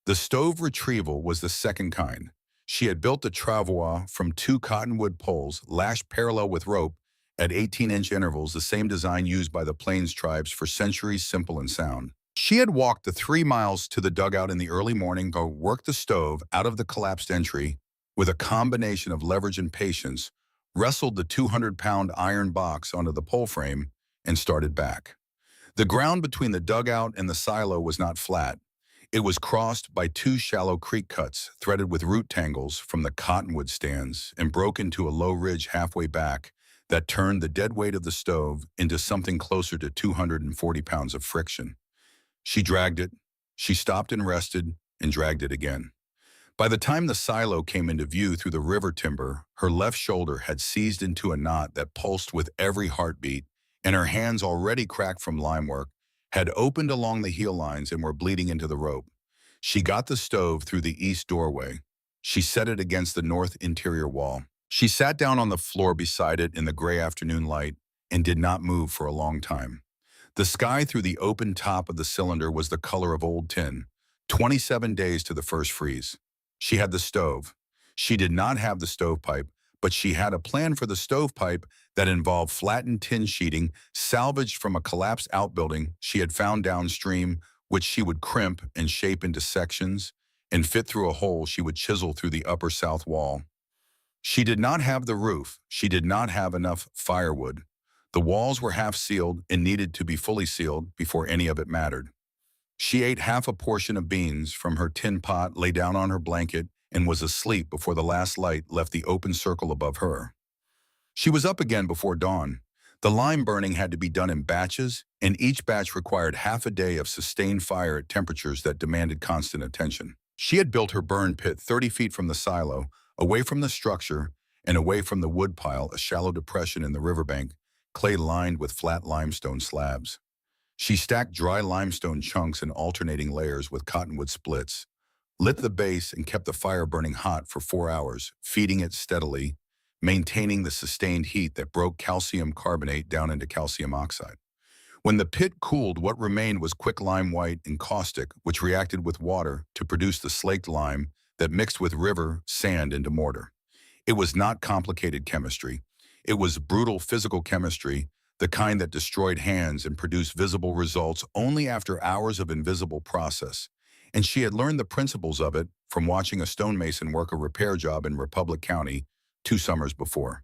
The stove retrieval was the second kind. She had built a travois from 2 cottonwood poles lashed parallel with rope at 18-inch intervals, the same design used by the Plains tribes for centuries, simple and sound. She had walked the 3 miles to the dugout in the early morning to work the stove out of the collapsed entry with a combination of leverage and patience, wrestled the 200-pound iron box onto the pole frame, and started back. The ground between the dugout and the silo was not flat. It was crossed by 2 shallow creek cuts threaded with root tangles from the cottonwood stands and broke into a low ridge halfway back that turned the dead weight of the stove into something closer to 240 pounds of friction. She dragged it, she stopped and rested, and dragged it again. By the time the silo came into view through the river timber, her left shoulder had seized into a knot that pulsed with every heartbeat, and her hands, already cracked from lime work, had opened along the heel lines and were bleeding into the rope. She got the stove through the east doorway. She set it against the north interior wall. She sat down on the floor beside it in the gray afternoon light and did not move for a long time. The sky through the open top of the cylinder was the color of old tin. 27 days to the first freeze. She had the stove. She did not have the stovepipe, but she had a plan for the stovepipe that involved flattened tin sheeting salvaged from a collapsed outbuilding she had found downstream, which she would crimp and shape into sections and fit through a hole she would chisel through the upper south wall. She did not have the roof. She did not have enough firewood. The walls were half sealed and needed to be fully sealed before any of it mattered. She ate half a portion of beans from her tin pot, lay down on her blanket, and was asleep before the last light left the open circle above her. She was up again before dawn. The lime burning had to be done in batches, and each batch required half a day of sustained fire at temperatures that demanded constant attention. She had built her burn pit 30 feet from the silo, away from the structure, and away from the wood pile, a shallow depression in the riverbank, clay lined with flat limestone slabs. She stacked dry limestone chunks in alternating layers with cottonwood splits, lit the base and kept the fire burning hot for 4 hours, feeding it steadily, maintaining the sustained heat that broke calcium carbonate down into calcium oxide. When the pit cooled, what remained was quicklime white and caustic, which reacted with water to produce the slaked lime that mixed with river sand into mortar. It was not complicated chemistry. It was brutal physical chemistry, the kind that destroyed hands and produced visible results only after hours of invisible process. And she had learned the principles of it from watching a stonemason work a repair job in Republic County 2 summers before.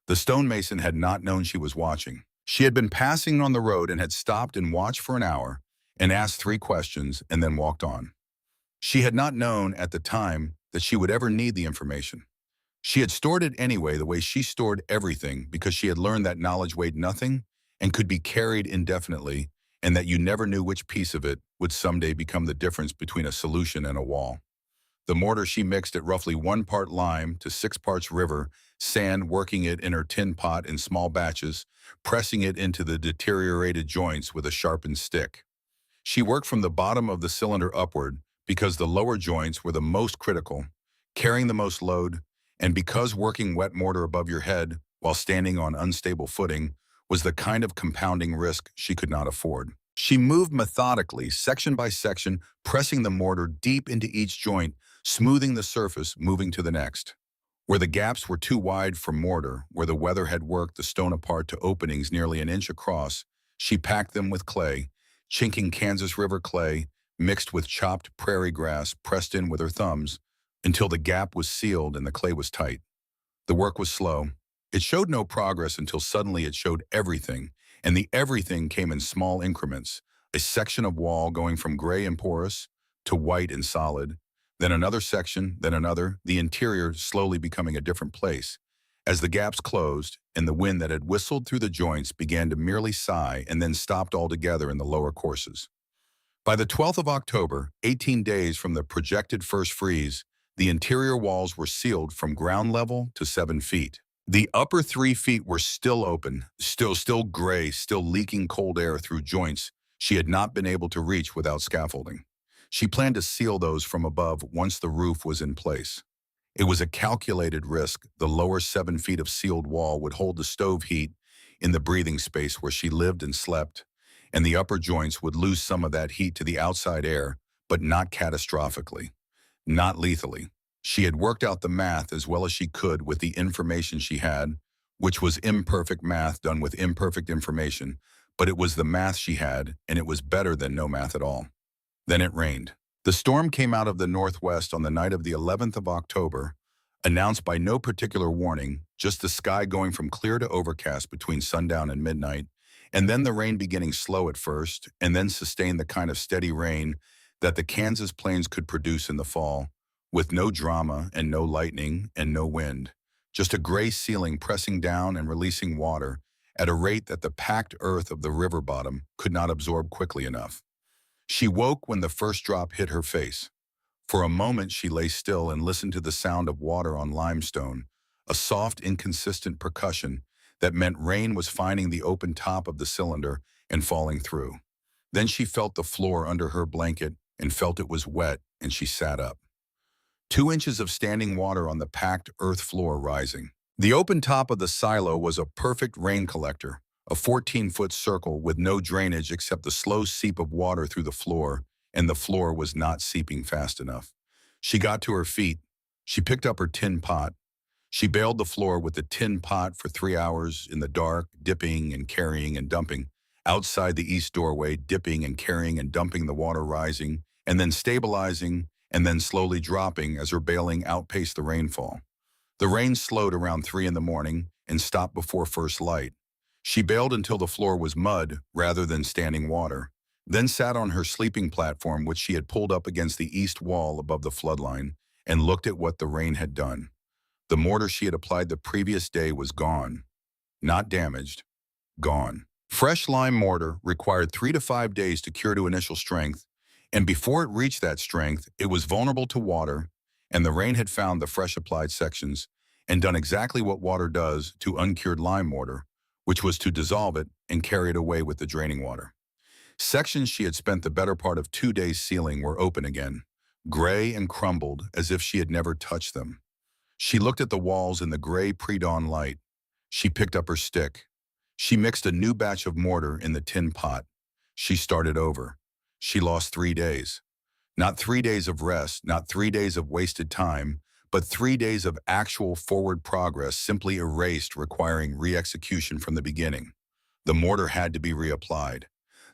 The stonemason had not known she was watching. She had been passing on the road and had stopped and watched for an hour and asked 3 questions and then walked on. She had not known at the time that she would ever need the information. She had stored it anyway, the way she stored everything, because she had learned that knowledge weighed nothing and could be carried indefinitely, and that you never knew which piece of it would someday become the difference between a solution and a wall. The mortar she mixed at roughly 1 part lime to 6 parts river sand, working it in her tin pot in small batches, pressing it into the deteriorated joints with a sharpened stick. She worked from the bottom of the cylinder upward because the lower joints were the most critical, carrying the most load, and because working wet mortar above your head while standing on unstable footing was the kind of compounding risk she could not afford. She moved methodically, section by section, pressing the mortar deep into each joint, smoothing the surface, moving to the next. Where the gaps were too wide for mortar, where the weather had worked the stone apart to openings nearly an inch across, she packed them with clay, chinking Kansas River clay, mixed with chopped prairie grass, pressed in with her thumbs, until the gap was sealed and the clay was tight. The work was slow. It showed no progress until suddenly it showed everything, and the everything came in small increments, a section of wall going from gray and porous to white and solid, Then another section, then another, the interior slowly becoming a different place. As the gaps closed, and the wind that had whistled through the joints began to merely sigh and then stopped altogether in the lower courses. By the 12th of October, 18 days from the projected first freeze, the interior walls were sealed from ground level to 7 feet. The upper 3 feet were still open, still gray, still leaking cold air through joints she had not been able to reach without scaffolding. She planned to seal those from above once the roof was in place. It was a calculated risk. The lower 7 feet of sealed wall would hold the stove heat in the breathing space where she lived and slept, and the upper joints would lose some of that heat to the outside air, but not catastrophically, not lethally. She had worked out the math as well as she could with the information she had, which was imperfect math done with imperfect information, but it was the math she had, and it was better than no math at all. Then it rained. The storm came out of the northwest on the night of the 11th of October, announced by no particular warning, just the sky going from clear to overcast between sundown and midnight, and then the rain beginning slow at first, and then sustained the kind of steady rain that the Kansas plains could produce in the fall, with no drama and no lightning and no wind, just a gray ceiling pressing down and releasing water at a rate that the packed earth of the river bottom could not absorb quickly enough. She woke when the first drop hit her face. For a moment she lay still and listened to the sound of water on limestone, a soft, inconsistent percussion that meant rain was finding the open top of the cylinder and falling through. Then she felt the floor under her blanket and felt it was wet, and she sat up. 2 inches of standing water on the packed earth floor rising. The open top of the silo was a perfect rain collector, a 14-foot circle with no drainage except the slow seep of water through the floor, and the floor was not seeping fast enough. She got to her feet. She picked up her tin pot. She bailed the floor with the tin pot for 3 hours in the dark, dipping and carrying and dumping. Outside the east doorway, dipping and carrying and dumping, the water rising, and then stabilizing, and then slowly dropping as her bailing outpaced the rainfall. The rain slowed around 3 in the morning and stopped before first light. She bailed until the floor was mud rather than standing water, then sat on her sleeping platform which she had pulled up against the east wall above the floodline and looked at what the rain had done. The mortar she had applied the previous day was gone. Not damaged, gone. Fresh lime mortar required 3 to 5 days to cure to initial strength, and before it reached that strength, it was vulnerable to water, and the rain had found the fresh applied sections and done exactly what water does to uncured lime mortar, which was to dissolve it and carry it away with the draining water. Sections she had spent the better part of 2 days sealing were open again, gray and crumbled as if she had never touched them. She looked at the walls in the gray pre-dawn light. She picked up her stick. She mixed a new batch of mortar in the tin pot. She started over. She lost 3 days. Not 3 days of rest, not 3 days of wasted time, but 3 days of actual forward progress simply erased, requiring re-execution from the beginning. The mortar had to be reapplied.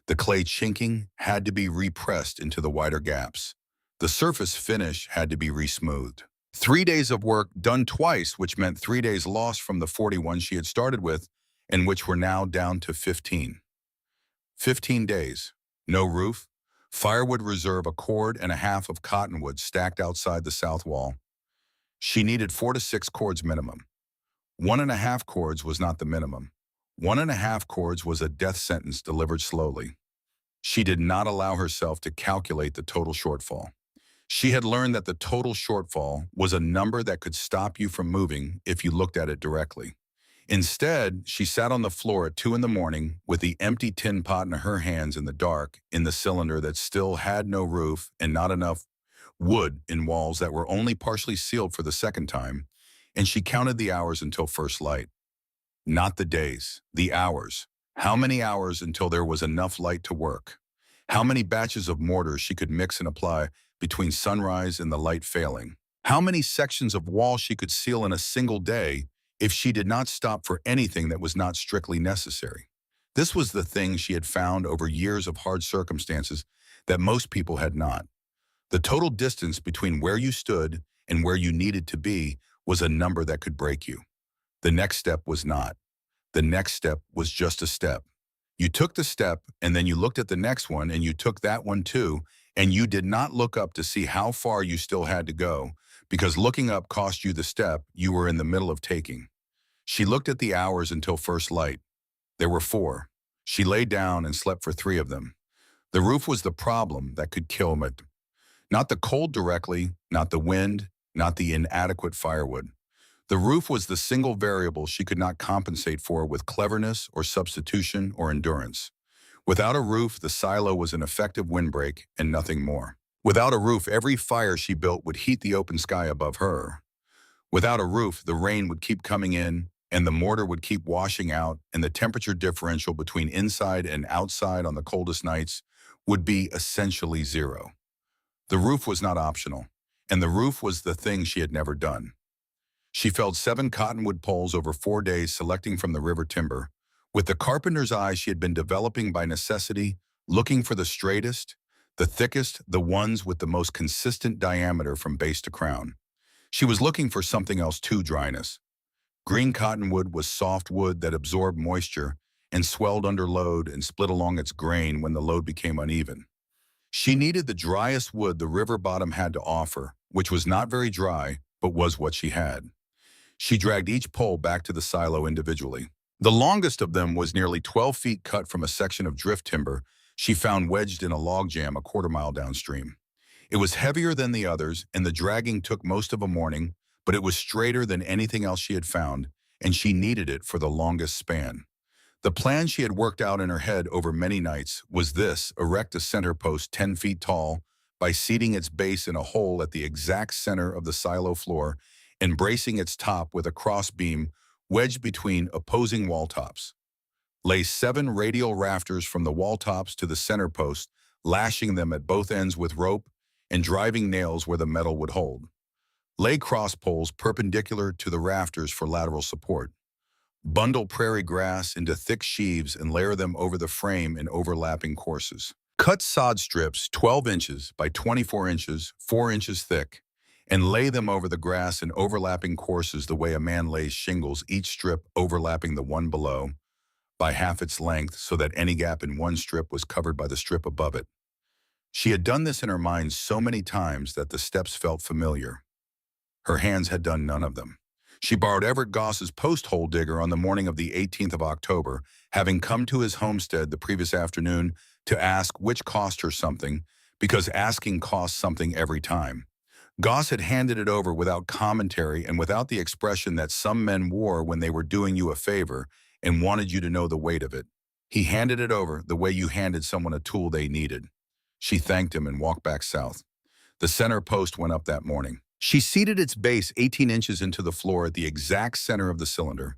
The clay chinking had to be repressed into the wider gaps. The surface finish had to be resmoothed. 3 days of work done twice, which meant 3 days lost from the 41 she had started with, and which were now down to 15. 15 days. No roof. Firewood reserve, a cord and a half of cottonwood stacked outside the south wall. She needed 4 to 6 cords minimum. 1.5 cords was not the minimum. 1.5 cords was a death sentence delivered slowly. She did not allow herself to calculate the total shortfall. She had learned that the total shortfall was a number that could stop you from moving if you looked at it directly. Instead, she sat on the floor at 2 in the morning with the empty tin pot in her hands in the dark, in the cylinder that still had no roof and not enough wood in walls that were only partially sealed for the second time, and she counted the hours until first light. Not the days, the hours. How many hours until there was enough light to work? How many batches of mortar she could mix and apply between sunrise and the light failing? How many sections of wall she could seal in a single day if she did not stop for anything that was not strictly necessary? This was the thing she had found over years of hard circumstances that most people had not. The total distance between where you stood and where you needed to be was a number that could break you. The next step was not. The next step was just a step. You took the step, and then you looked at the next one, and you took that one too, And you did not look up to see how far you still had to go, because looking up cost you the step you were in the middle of taking. She looked at the hours until first light. There were 4. She lay down and slept for 3 of them. The roof was the problem that could kill him. Not the cold directly, not the wind, not the inadequate firewood. The roof was the single variable she could not compensate for with cleverness or substitution or endurance. Without a roof, the silo was an effective windbreak and nothing more. Without a roof, every fire she built would heat the open sky above her. Without a roof, the rain would keep coming in, and the mortar would keep washing out, and the temperature differential between inside and outside on the coldest nights would be essentially 0. The roof was not optional, and the roof was the thing she had never done. She felled 7 cottonwood poles over 4 days, selecting from the river timber. With the carpenter's eye she had been developing by necessity, looking for the straightest, the thickest, the ones with the most consistent diameter from base to crown. She was looking for something else too: dryness. Green cottonwood was soft wood that absorbed moisture and swelled under load and split along its grain when the load became uneven. She needed the driest wood the river bottom had to offer, which was not very dry, but was what she had. She dragged each pole back to the silo individually. The longest of them was nearly 12 feet, cut from a section of drift timber she found wedged in a log jam a quarter-mile downstream. It was heavier than the others, and the dragging took most of a morning, but it was straighter than anything else she had found, and she needed it for the longest span. The plan she had worked out in her head over many nights was this: erect a center post 10 feet tall by seating its base in a hole at the exact center of the silo floor and bracing its top with a cross beam wedged between opposing wall tops. Lay 7 radial rafters from the wall tops to the center post, lashing them at both ends with rope and driving nails where the metal would hold. Lay cross poles perpendicular to the rafters for lateral support. Bundle prairie grass into thick sheaves and layer them over the frame in overlapping courses. Cut sod strips 12 inches by 24 inches, 4 inches thick, and lay them over the grass in overlapping courses the way a man lays shingles, each strip overlapping the one below by half its length so that any gap in one strip was covered by the strip above it. She had done this in her mind so many times that the steps felt familiar. Her hands had done none of them. She borrowed Everett Goss's post hole digger on the morning of the 18th of October, having come to his homestead the previous afternoon to ask, which cost her something, because asking costs something every time. Goss had handed it over without commentary and without the expression that some men wore when they were doing you a favor and wanted you to know the weight of it. He handed it over the way you handed someone a tool they needed. She thanked him and walked back south. The center post went up that morning. She seated its base 18 inches into the floor at the exact center of the cylinder,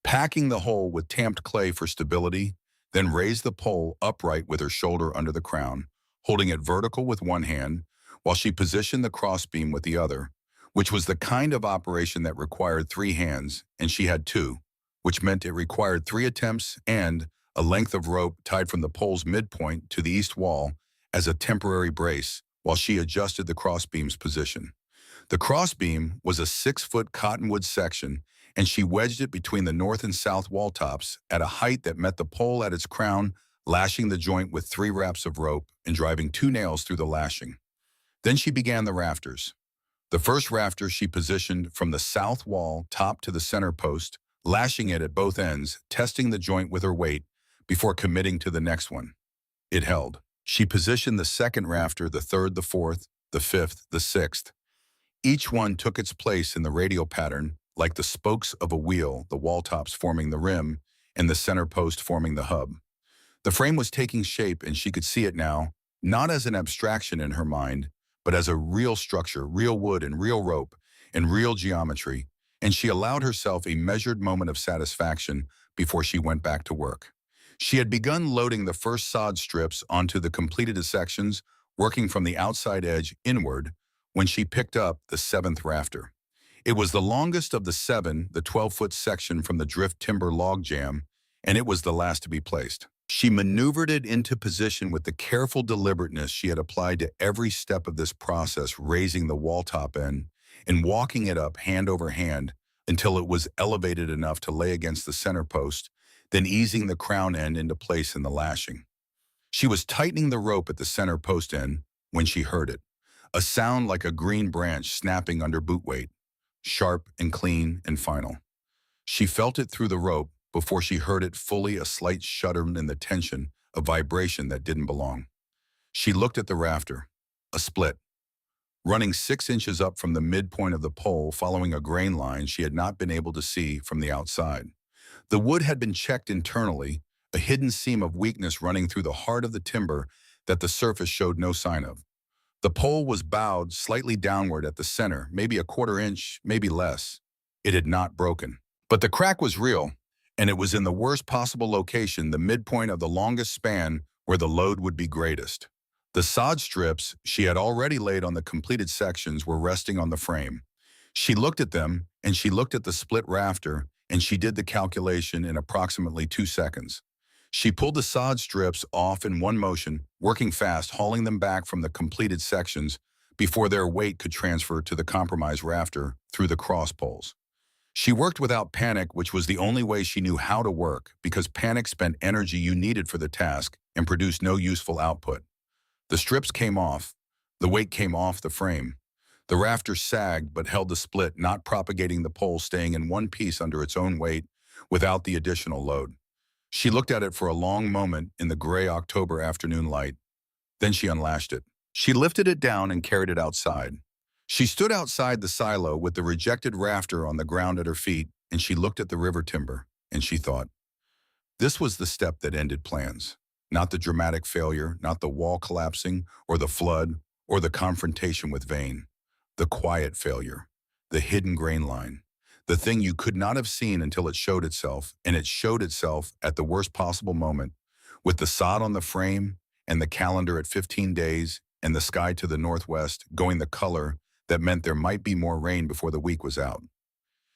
packing the hole with tamped clay for stability, then raised the pole upright with her shoulder under the crown, holding it vertical with one hand, while she positioned the crossbeam with the other, which was the kind of operation that required 3 hands, and she had 2, which meant it required 3 attempts and a length of rope tied from the pole's midpoint to the east wall as a temporary brace while she adjusted the crossbeam's position. The crossbeam was a 6-foot cottonwood section, and she wedged it between the north and south wall tops at a height that met the pole at its crown, lashing the joint with 3 wraps of rope and driving 2 nails through the lashing. Then she began the rafters. The first rafter she positioned from the south wall top to the center post, lashing it at both ends, testing the joint with her weight before committing to the next one. It held. She positioned the second rafter, the third, the fourth, the fifth, the sixth. Each one took its place in the radial pattern, like the spokes of a wheel, the wall tops forming the rim and the center post forming the hub. The frame was taking shape, and she could see it now, not as an abstraction in her mind, but as a real structure, real wood and real rope and real geometry, and she allowed herself a measured moment of satisfaction before she went back to work. She had begun loading the first sod strips onto the completed sections, working from the outside edge inward, when she picked up the 7th rafter. It was the longest of the 7, the 12-foot section from the drift timber log jam, and it was the last to be placed. She maneuvered it into position with the careful deliberateness she had applied to every step of this process, raising the wall top end and walking it up hand over hand until it was elevated enough to lay against the center post, then easing the crown end into place in the lashing. She was tightening the rope at the center post end, when she heard it. A sound like a green branch snapping under boot weight, sharp and clean and final. She felt it through the rope before she heard it fully, a slight shudder in the tension, a vibration that didn't belong. She looked at the rafter, a split, running 6 inches up from the midpoint of the pole following a grain line she had not been able to see from the outside. The wood had been checked internally, a hidden seam of weakness running through the heart of the timber that the surface showed no sign of. The pole was bowed slightly downward at the center, maybe a quarter inch, maybe less. It had not broken. But the crack was real, and it was in the worst possible location, the midpoint of the longest span where the load would be greatest. The sod strips she had already laid on the completed sections were resting on the frame. She looked at them, and she looked at the split rafter, and she did the calculation in approximately 2 seconds. She pulled the sod strips off in one motion, working fast, hauling them back from the completed sections before their weight could transfer to the compromised rafter through the cross poles. She worked without panic, which was the only way she knew how to work, because panic spent energy you needed for the task and produced no useful output. The strips came off. The weight came off the frame. The rafter sagged but held the split, not propagating the pole, staying in one piece under its own weight without the additional load. She looked at it for a long moment in the gray October afternoon light. Then she unlashed it. She lifted it down and carried it outside. She stood outside the silo with the rejected rafter on the ground at her feet, and she looked at the river timber, and she thought, this was the step that ended plans. Not the dramatic failure, not the wall collapsing, or the flood, or the confrontation with Vane. The quiet failure, the hidden grain line, the thing you could not have seen until it showed itself, and it showed itself at the worst possible moment, with the sod on the frame and the calendar at 15 days and the sky to the northwest going the color that meant there might be more rain before the week was out.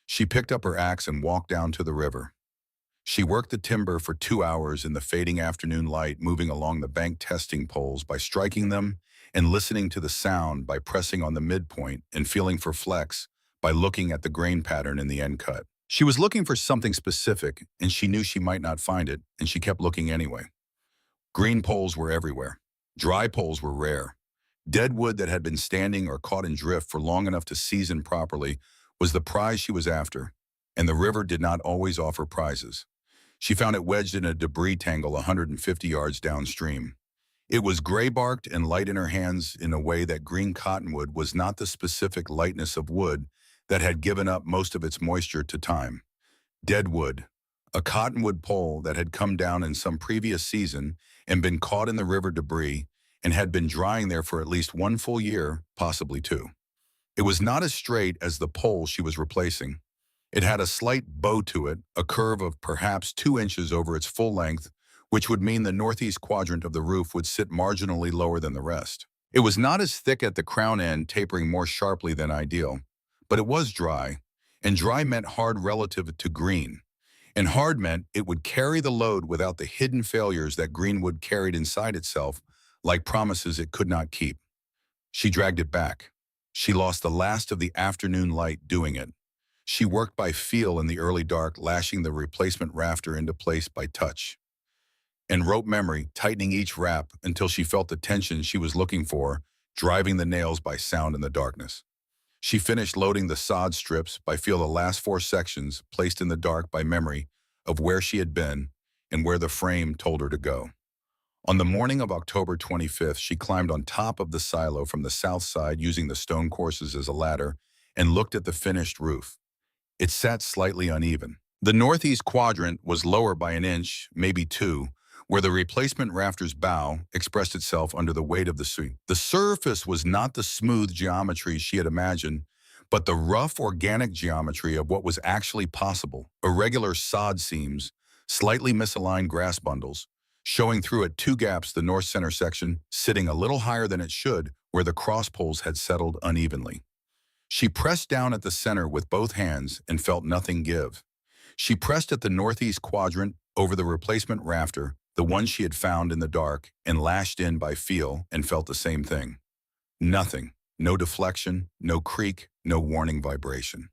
She picked up her axe and walked down to the river. She worked the timber for 2 hours in the fading afternoon light, moving along the bank testing poles by striking them and listening to the sound by pressing on the midpoint and feeling for flex by looking at the grain pattern in the end cut. She was looking for something specific, and she knew she might not find it, and she kept looking anyway. Green poles were everywhere. Dry poles were rare. Dead wood that had been standing or caught in drift for long enough to season properly was the prize she was after, and the river did not always offer prizes. She found it wedged in a debris tangle 150 yards downstream. It was gray-barked and light in her hands in a way that green cottonwood was not the specific lightness of wood that had given up most of its moisture to time. Dead wood, a cottonwood pole that had come down in some previous season and been caught in the river debris and had been drying there for at least 1 full year, possibly 2. It was not as straight as the pole she was replacing. It had a slight bow to it, a curve of perhaps 2 inches over its full length, which would mean the northeast quadrant of the roof would sit marginally lower than the rest. It was not as thick at the crown end, tapering more sharply than ideal, but it was dry, and dry meant hard relative to green, and hard meant it would carry the load without the hidden failures that greenwood carried inside itself, like promises it could not keep. She dragged it back. She lost the last of the afternoon light doing it. She worked by feel in the early dark, lashing the replacement rafter into place by touch, and rope memory, tightening each wrap until she felt the tension she was looking for, driving the nails by sound in the darkness. She finished loading the sod strips by feel, the last 4 sections placed in the dark by memory of where she had been and where the frame told her to go. On the morning of October 25th, she climbed on top of the silo from the south side using the stone courses as a ladder and looked at the finished roof. It sat slightly uneven. The northeast quadrant was lower by 1 inch, maybe 2, where the replacement rafter's bow expressed itself under the weight of the suit. The surface was not the smooth geometry she had imagined, but the rough organic geometry of what was actually possible. Irregular sod seams, slightly misaligned grass bundles, showing through at 2 gaps, the north center section sitting a little higher than it should, where the cross poles had settled unevenly. She pressed down at the center with both hands and felt nothing give. She pressed at the northeast quadrant over the replacement rafter, the one she had found in the dark, and lashed in by feel and felt the same thing. Nothing. No deflection, no creak, no warning vibration.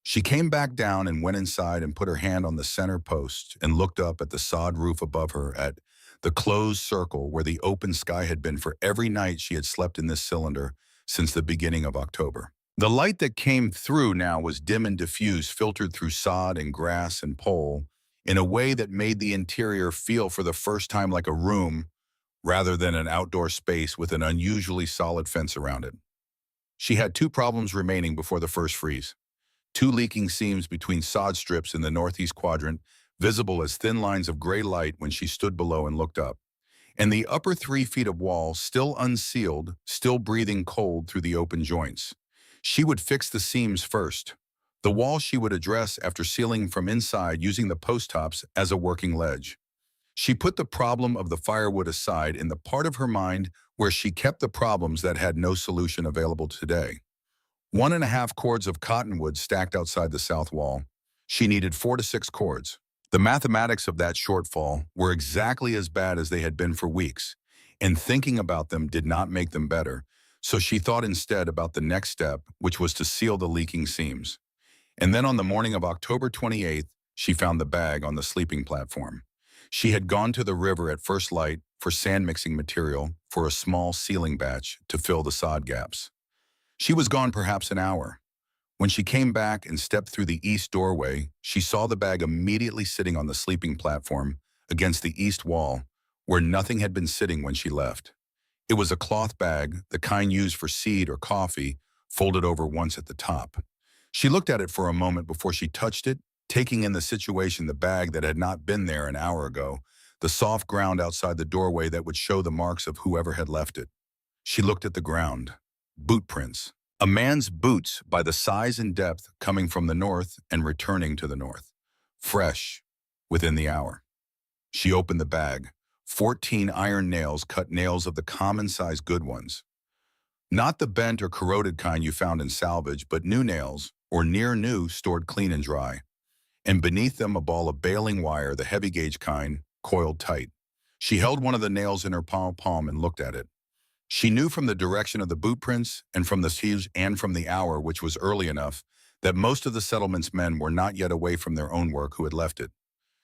She came back down and went inside and put her hand on the center post and looked up at the sod roof above her, at the closed circle where the open sky had been for every night she had slept in this cylinder since the beginning of October. The light that came through now was dim and diffuse, filtered through sod and grass and pole, in a way that made the interior feel for the first time like a room rather than an outdoor space with an unusually solid fence around it. She had two problems remaining before the first freeze. Two leaking seams between sod strips in the northeast quadrant, visible as thin lines of gray light when she stood below and looked up. And the upper 3 feet of wall, still unsealed, still breathing cold through the open joints. She would fix the seams first. The wall she would address after sealing from inside using the post tops as a working ledge. She put the problem of the firewood aside in the part of her mind where she kept the problems that had no solution available today. 1.5 cords of cottonwood stacked outside the south wall. She needed 4 to 6 cords. The mathematics of that shortfall were exactly as bad as they had been for weeks, and thinking about them did not make them better, so she thought instead about the next step, which was to seal the leaking seams. And then on the morning of October 28th, she found the bag on the sleeping platform. She had gone to the river at first light for sand mixing material for a small sealing batch to fill the sod gaps. She was gone perhaps an hour. When she came back and stepped through the east doorway, she saw the bag immediately sitting on the sleeping platform against the east wall, where nothing had been sitting when she left. It was a cloth bag, the kind used for seed or coffee, folded over once at the top. She looked at it for a moment before she touched it, taking in the situation, the bag that had not been there an hour ago, the soft ground outside the doorway that would show the marks of whoever had left it. She looked at the ground. Boot prints. A man's boots by the size and depth coming from the north and returning to the north. Fresh, within the hour. She opened the bag. 14 iron nails, cut nails of the common size good ones. Not the bent or corroded kind you found in salvage, but new nails, or near new, stored clean and dry. And beneath them a ball of baling wire, the heavy gauge kind, coiled tight. She held one of the nails in her palm and looked at it. She knew from the direction of the boot prints and from the seams and from the hour, which was early enough, that most of the settlement's men were not yet away from their own work who had left it.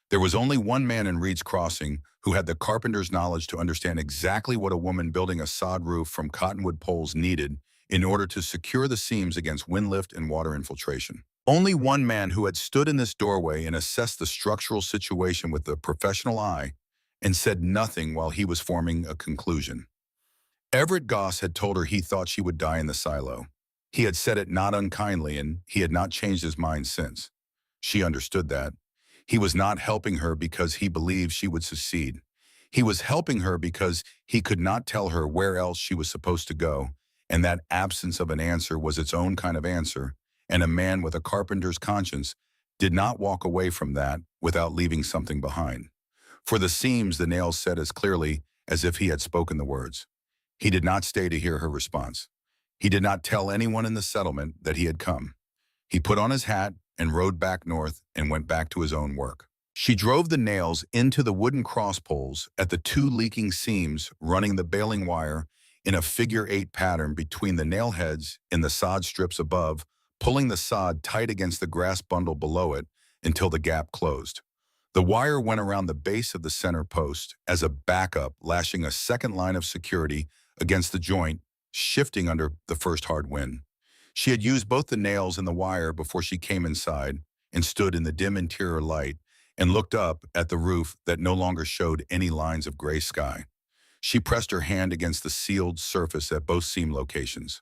There was only one man in Reed's Crossing who had the carpenter's knowledge to understand exactly what a woman building a sod roof from cottonwood poles needed in order to secure the seams against wind lift and water infiltration. Only one man who had stood in this doorway and assessed the structural situation with a professional eye and said nothing while he was forming a conclusion. Everett Goss had told her he thought she would die in the silo. He had said it not unkindly, and he had not changed his mind since. She understood that. He was not helping her because he believed she would succeed. He was helping her because he could not tell her where else she was supposed to go, and that absence of an answer was its own kind of answer, and a man with a carpenter's conscience did not walk away from that without leaving something behind. For the seams, the nails said as clearly as if he had spoken the words. He did not stay to hear her response. He did not tell anyone in the settlement that he had come. He put on his hat and rode back north and went back to his own work. She drove the nails into the wooden cross poles at the two leaking seams, running the baling wire in a figure-8 pattern between the nail heads in the sod strips above, pulling the sod tight against the grass bundle below it until the gap closed. The wire went around the base of the center post as a backup, lashing a second line of security against the joint, shifting under the first hard wind. She had used both the nails and the wire before she came inside and stood in the dim interior light and looked up at the roof that no longer showed any lines of gray sky. She pressed her hand against the sealed surface at both seam locations.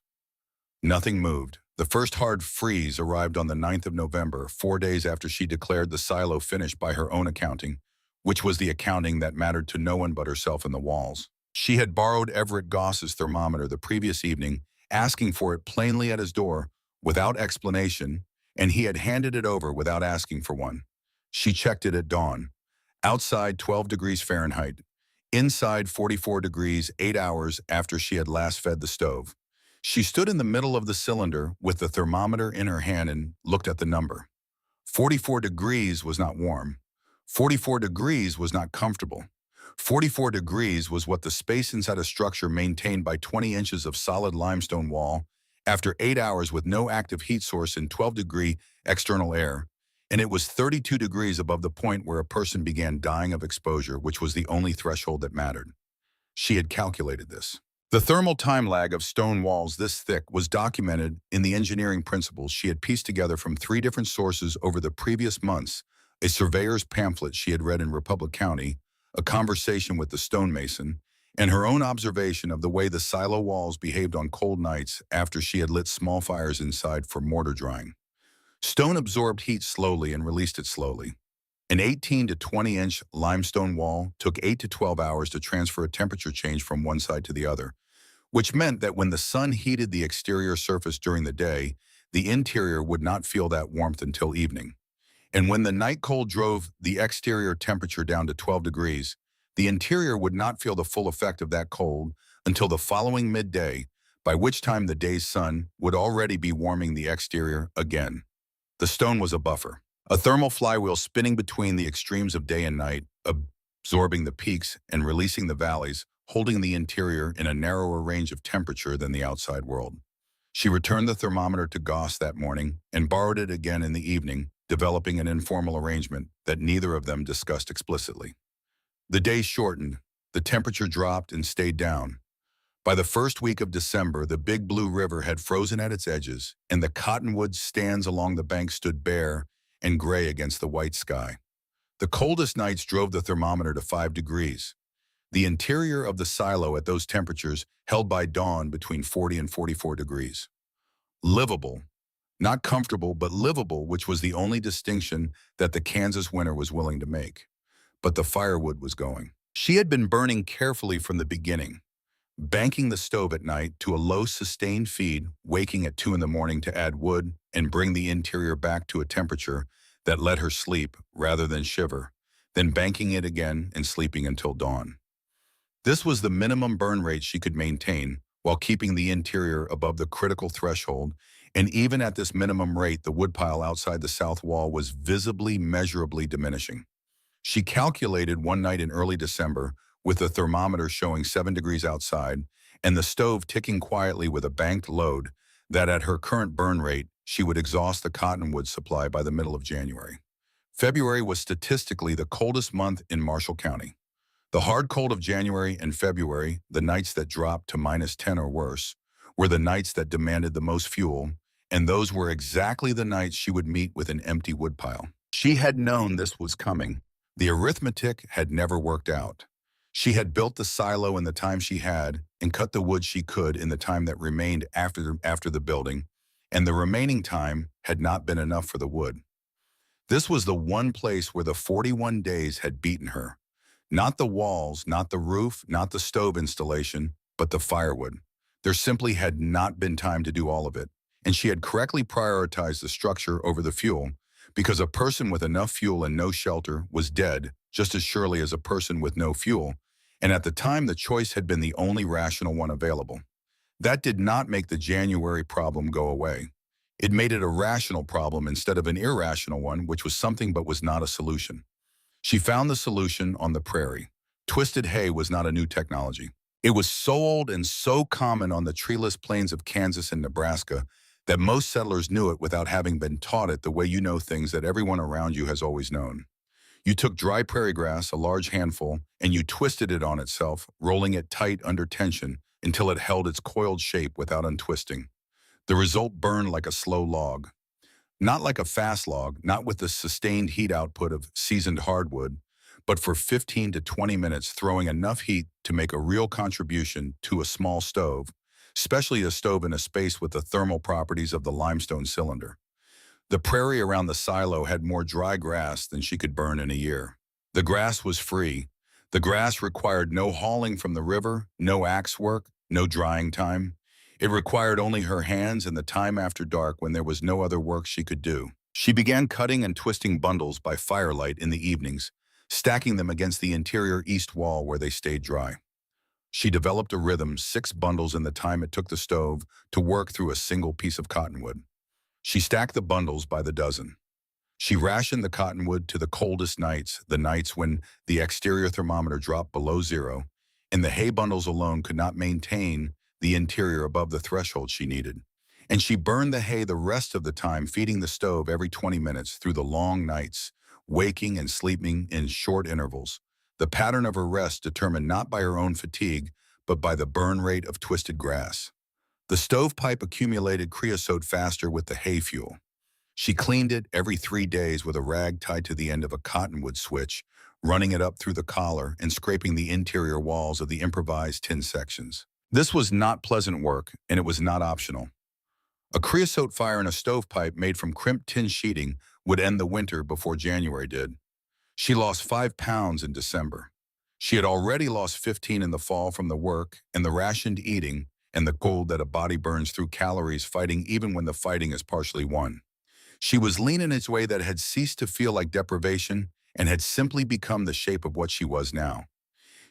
Nothing moved. The first hard freeze arrived on the 9th of November, 4 days after she declared the silo finished by her own accounting, which was the accounting that mattered to no one but herself and the walls. She had borrowed Everett Goss's thermometer the previous evening, asking for it plainly at his door, without explanation, and he had handed it over without asking for one. She checked it at dawn. Outside 12 degrees Fahrenheit. Inside 44 degrees 8 hours after she had last fed the stove. She stood in the middle of the cylinder with the thermometer in her hand and looked at the number. 44 degrees was not warm. 44 degrees was not comfortable. 44 degrees was what the space inside a structure maintained by 20 inches of solid limestone wall after 8 hours with no active heat source and 12-degree external air. and it was 32 degrees above the point where a person began dying of exposure, which was the only threshold that mattered. She had calculated this. The thermal time lag of stone walls this thick was documented in the engineering principles she had pieced together from 3 different sources over the previous months: a surveyor's pamphlet she had read in Republic County, a conversation with the stonemason, and her own observation of the way the silo walls behaved on cold nights after she had lit small fires inside for mortar drying. Stone absorbed heat slowly and released it slowly. An 18 to 20-inch limestone wall took 8 to 12 hours to transfer a temperature change from one side to the other, which meant that when the sun heated the exterior surface during the day, the interior would not feel that warmth until evening. And when the night cold drove the exterior temperature down to 12 degrees, the interior would not feel the full effect of that cold until the following midday, by which time the day's sun would already be warming the exterior again. The stone was a buffer, a thermal flywheel spinning between the extremes of day and night, absorbing the peaks and releasing the valleys, holding the interior in a narrower range of temperature than the outside world. She returned the thermometer to Goss that morning and borrowed it again in the evening, developing an informal arrangement that neither of them discussed explicitly. The day shortened, the temperature dropped and stayed down. By the first week of December, the Big Blue River had frozen at its edges, and the cottonwood stands along the bank stood bare and gray against the white sky. The coldest nights drove the thermometer to 5 degrees. The interior of the silo at those temperatures held by dawn between 40 and 44 degrees. Livable. Not comfortable, but livable, which was the only distinction that the Kansas winter was willing to make. But the firewood was going. She had been burning carefully from the beginning, banking the stove at night to a low sustained feed, waking at 2 in the morning to add wood and bring the interior back to a temperature that let her sleep rather than shiver, then banking it again and sleeping until dawn. This was the minimum burn rate she could maintain while keeping the interior above the critical threshold, and even at this minimum rate, the woodpile outside the south wall was visibly, measurably diminishing. She calculated one night in early December, with the thermometer showing 7 degrees outside and the stove ticking quietly with a banked load, that at her current burn rate, she would exhaust the cottonwood supply by the middle of January. February was statistically the coldest month in Marshall County. The hard cold of January and February, the nights that dropped to -10 or worse, were the nights that demanded the most fuel, and those were exactly the nights she would meet with an empty woodpile. She had known this was coming. The arithmetic had never worked out. She had built the silo in the time she had and cut the wood she could in the time that remained after the building, and the remaining time had not been enough for the wood. This was the one place where the 41 days had beaten her. Not the walls, not the roof, not the stove installation, but the firewood. There simply had not been time to do all of it, and she had correctly prioritized the structure over the fuel, because a person with enough fuel and no shelter was dead just as surely as a person with no fuel, and at the time the choice had been the only rational one available. That did not make the January problem go away. It made it a rational problem instead of an irrational one, which was something but was not a solution. She found the solution on the prairie. Twisted hay was not a new technology. It was so old and so common on the treeless plains of Kansas and Nebraska that most settlers knew it without having been taught it the way you know things that everyone around you has always known. You took dry prairie grass, a large handful, and you twisted it on itself, rolling it tight under tension until it held its coiled shape without untwisting. The result burned like a slow log. Not like a fast log, not with the sustained heat output of seasoned hardwood, but for 15 to 20 minutes throwing enough heat to make a real contribution to a small stove, especially a stove in a space with the thermal properties of the limestone cylinder. The prairie around the silo had more dry grass than she could burn in a year. The grass was free. The grass required no hauling from the river, no axe work, no drying time. It required only her hands and the time after dark when there was no other work she could do. She began cutting and twisting bundles by firelight in the evenings, stacking them against the interior east wall where they stayed dry. She developed a rhythm, 6 bundles in the time it took the stove to work through a single piece of cottonwood. She stacked the bundles by the dozen. She rationed the cottonwood to the coldest nights, the nights when the exterior thermometer dropped below 0, and the hay bundles alone could not maintain the interior above the threshold she needed. And she burned the hay the rest of the time, feeding the stove every 20 minutes through the long nights, waking and sleeping in short intervals. The pattern of her rest determined not by her own fatigue, but by the burn rate of twisted grass. The stovepipe accumulated creosote faster with the hay fuel. She cleaned it every 3 days with a rag tied to the end of a cottonwood switch, running it up through the collar and scraping the interior walls of the improvised tin sections. This was not pleasant work, and it was not optional. A creosote fire in a stovepipe made from crimped tin sheeting would end the winter before January did. She lost 5 pounds in December. She had already lost 15 in the fall from the work and the rationed eating and the cold that a body burns through calories fighting even when the fighting is partially won. She was lean in a way that had ceased to feel like deprivation and had simply become the shape of what she was now.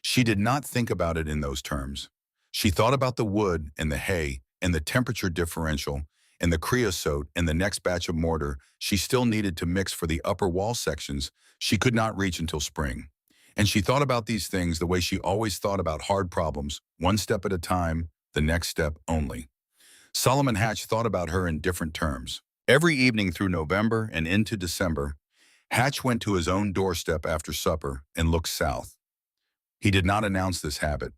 She did not think about it in those terms. She thought about the wood and the hay and the temperature differential and the creosote and the next batch of mortar she still needed to mix for the upper wall sections she could not reach until spring. And she thought about these things the way she always thought about hard problems, one step at a time, the next step only. Solomon Hatch thought about her in different terms. Every evening through November and into December, Hatch went to his own doorstep after supper and looked south. He did not announce this habit.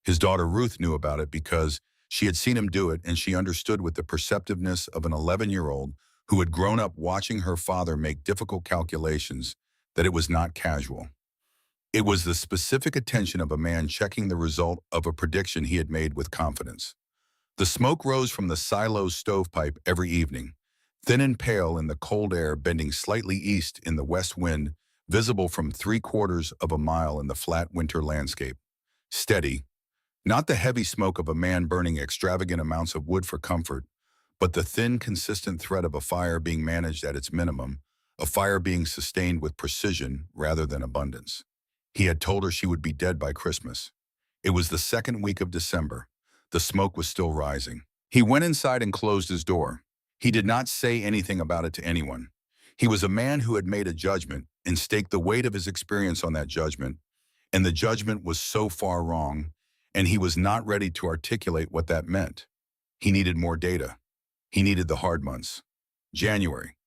His daughter Ruth knew about it because she had seen him do it, and she understood with the perceptiveness of an 11-year-old who had grown up watching her father make difficult calculations that it was not casual. It was the specific attention of a man checking the result of a prediction he had made with confidence. The smoke rose from the silo's stovepipe every evening, thin and pale in the cold air, bending slightly east in the west wind, visible from 3/4 of a mile in the flat winter landscape. Steady, not the heavy smoke of a man burning extravagant amounts of wood for comfort, but the thin, consistent thread of a fire being managed at its minimum, a fire being sustained with precision rather than abundance. He had told her she would be dead by Christmas. It was the second week of December. The smoke was still rising. He went inside and closed his door. He did not say anything about it to anyone. He was a man who had made a judgment and staked the weight of his experience on that judgment, and the judgment was so far wrong, and he was not ready to articulate what that meant. He needed more data. He needed the hard months. January,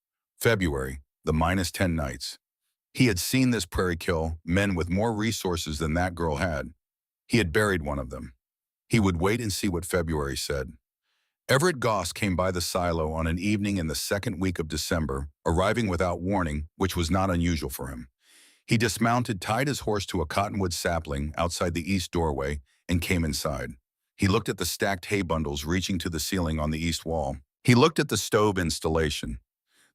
February, the -10 nights. He had seen this prairie kill men with more resources than that girl had. He had buried one of them. He would wait and see what February said. Everett Goss came by the silo on an evening in the second week of December, arriving without warning, which was not unusual for him. He dismounted, tied his horse to a cottonwood sapling outside the east doorway, and came inside. He looked at the stacked hay bundles reaching to the ceiling on the east wall. He looked at the stove installation.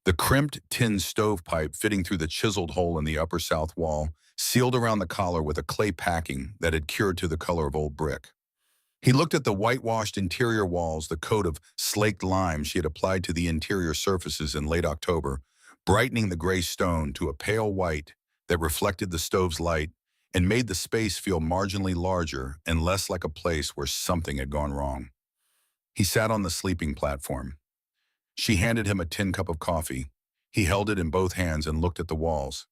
The crimped tin stovepipe fitting through the chiseled hole in the upper south wall, sealed around the collar with a clay packing that had cured to the color of old brick. He looked at the whitewashed interior walls, the coat of slaked lime she had applied to the interior surfaces in late October, brightening the gray stone to a pale white that reflected the stove's light and made the space feel marginally larger and less like a place where something had gone wrong. He sat on the sleeping platform. She handed him a tin cup of coffee. He held it in both hands and looked at the walls.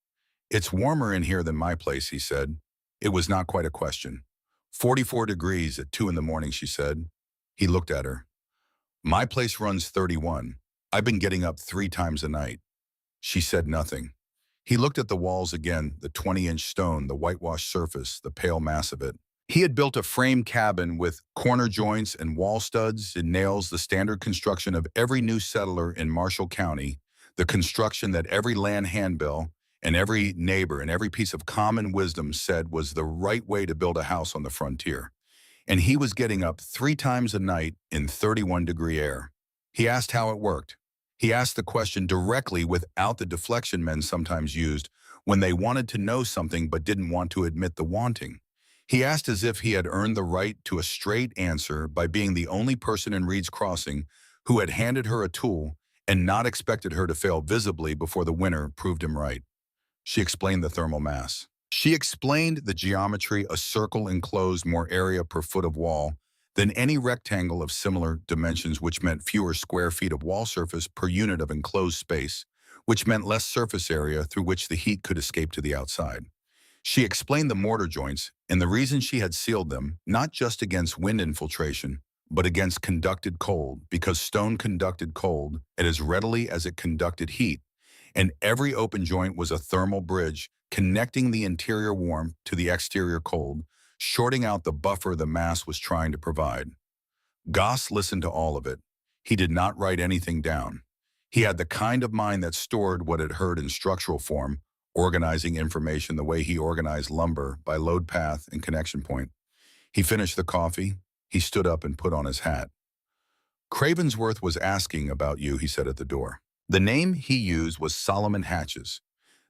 "It's warmer in here than my place," he said. It was not quite a question. 44 degrees at 2 in the morning, she said. He looked at her. "My place runs 31. I've been getting up 3 times a night." She said nothing. He looked at the walls again, the 20-inch stone, the whitewashed surface, the pale mass of it. He had built a frame cabin with corner joints and wall studs and nails, the standard construction of every new settler in Marshall County, the construction that every land handbill and every neighbor and every piece of common wisdom said was the right way to build a house on the frontier. And he was getting up 3 times a night in 31-degree air. He asked how it worked. He asked the question directly without the deflection men sometimes used when they wanted to know something but didn't want to admit the wanting. He asked as if he had earned the right to a straight answer by being the only person in Reed's Crossing who had handed her a tool and not expected her to fail visibly before the winner proved him right. She explained the thermal mass. She explained the geometry: a circle enclosed more area per foot of wall than any rectangle of similar dimensions, which meant fewer square feet of wall surface per unit of enclosed space, which meant less surface area through which the heat could escape to the outside. She explained the mortar joints and the reason she had sealed them, not just against wind infiltration, but against conducted cold, because stone conducted cold as readily as it conducted heat, and every open joint was a thermal bridge connecting the interior warmth to the exterior cold, shorting out the buffer the mass was trying to provide. Goss listened to all of it. He did not write anything down. He had the kind of mind that stored what it heard in structural form, organizing information the way he organized lumber by load path and connection point. He finished the coffee. He stood up and put on his hat. Cravensworth was asking about you, he said at the door. The name he used was Solomon Hatches.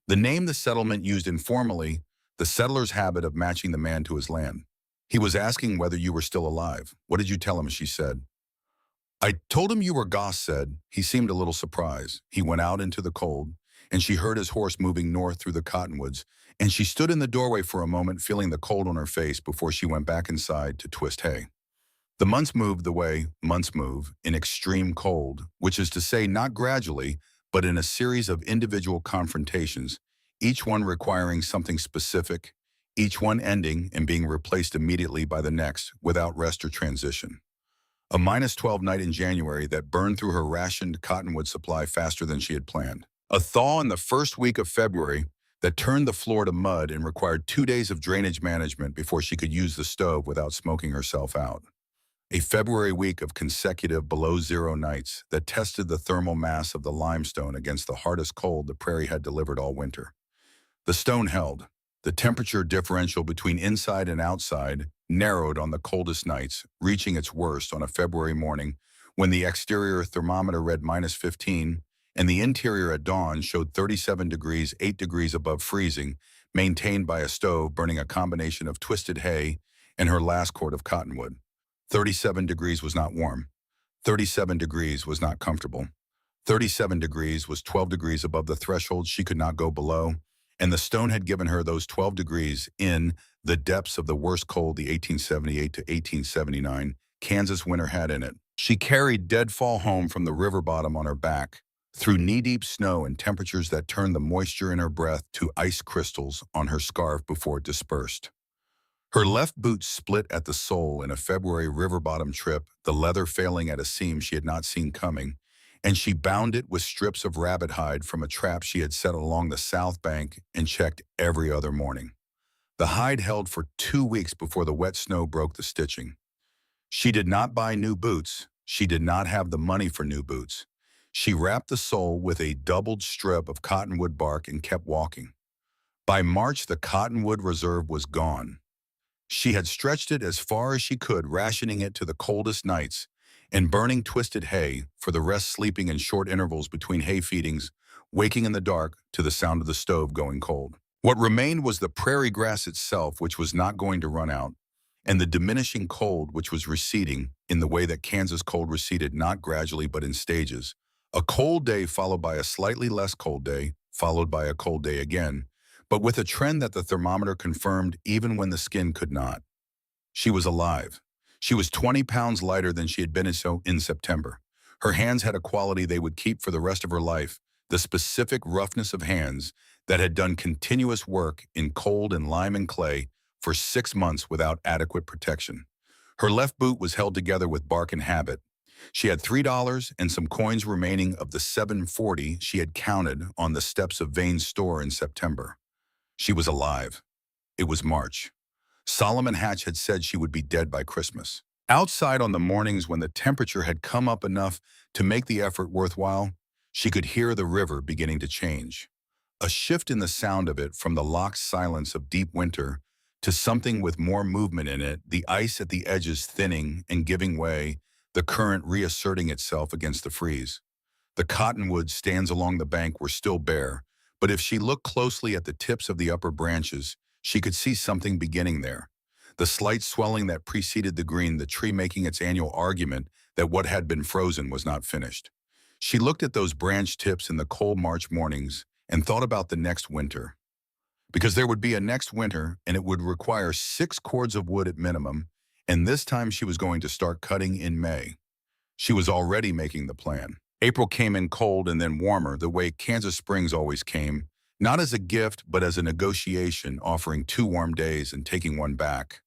The name the settlement used informally, the settler's habit of matching the man to his land. He was asking whether you were still alive. What did you tell him, she said. I told him you were Goss said. He seemed a little surprised. He went out into the cold, and she heard his horse moving north through the cottonwoods, and she stood in the doorway for a moment feeling the cold on her face before she went back inside to twist hay. The months moved the way months move, in extreme cold, which is to say not gradually, but in a series of individual confrontations, each one requiring something specific, each one ending and being replaced immediately by the next without rest or transition. A -12 night in January that burned through her rationed cottonwood supply faster than she had planned. A thaw in the first week of February that turned the floor to mud and required 2 days of drainage management before she could use the stove without smoking herself out. A February week of consecutive below-zero nights that tested the thermal mass of the limestone against the hardest cold the prairie had delivered all winter. The stone held. The temperature differential between inside and outside narrowed on the coldest nights, reaching its worst on a February morning when the exterior thermometer read -15 and the interior at dawn showed 37 degrees, 8 degrees above freezing, maintained by a stove burning a combination of twisted hay and her last cord of cottonwood. 37 degrees was not warm. 37 degrees was not comfortable. 37 degrees was 12 degrees above the threshold she could not go below, and the stone had given her those 12 degrees in the depths of the worst cold the 1878 to 1879 Kansas winter had in it. She carried deadfall home from the river bottom on her back, through knee-deep snow and temperatures that turned the moisture in her breath to ice crystals on her scarf before it dispersed. Her left boot split at the sole in a February river bottom trip, the leather failing at a seam she had not seen coming, and she bound it with strips of rabbit hide from a trap she had set along the south bank and checked every other morning. The hide held for 2 weeks before the wet snow broke the stitching. She did not buy new boots. She did not have the money for new boots. She wrapped the sole with a doubled strip of cottonwood bark and kept walking. By March, the cottonwood reserve was gone. She had stretched it as far as she could, rationing it to the coldest nights, and burning twisted hay, for the rest sleeping in short intervals between hay feedings, waking in the dark to the sound of the stove going cold. What remained was the prairie grass itself, which was not going to run out, and the diminishing cold which was receding in the way that Kansas cold receded, not gradually but in stages. A cold day followed by a slightly less cold day, followed by a cold day again, but with a trend that the thermometer confirmed even when the skin could not. She was alive. She was 20 pounds lighter than she had been in September. Her hands had a quality they would keep for the rest of her life, the specific roughness of hands that had done continuous work in cold and lime and clay for 6 months without adequate protection. Her left boot was held together with bark and habit. She had $3 and some coins remaining of the $7.40 she had counted on the steps of Vane's store in September. She was alive. It was March. Solomon Hatch had said she would be dead by Christmas. Outside on the mornings when the temperature had come up enough to make the effort worthwhile, she could hear the river beginning to change. A shift in the sound of it from the locked silence of deep winter to something with more movement in it, the ice at the edges thinning and giving way, the current reasserting itself against the freeze. The cottonwood stands along the bank were still bare, but if she looked closely at the tips of the upper branches, she could see something beginning there. The slight swelling that preceded the green, the tree making its annual argument that what had been frozen was not finished. She looked at those branch tips in the cold March mornings and thought about the next winter. Because there would be a next winter, and it would require 6 cords of wood at minimum, and this time she was going to start cutting in May. She was already making the plan. April came in cold and then warmer, the way Kansas springs always came, not as a gift, but as a negotiation, offering 2 warm days and taking one back.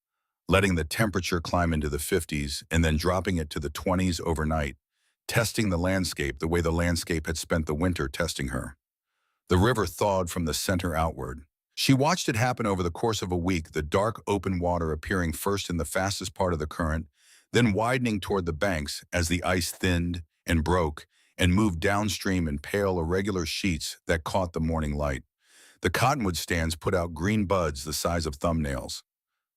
letting the temperature climb into the 50s and then dropping it to the 20s overnight, testing the landscape the way the landscape had spent the winter testing her. The river thawed from the center outward. She watched it happen over the course of a week, the dark open water appearing first in the fastest part of the current, then widening toward the banks as the ice thinned and broke and moved downstream in pale, irregular sheets that caught the morning light. The cottonwood stands put out green buds the size of thumbnails.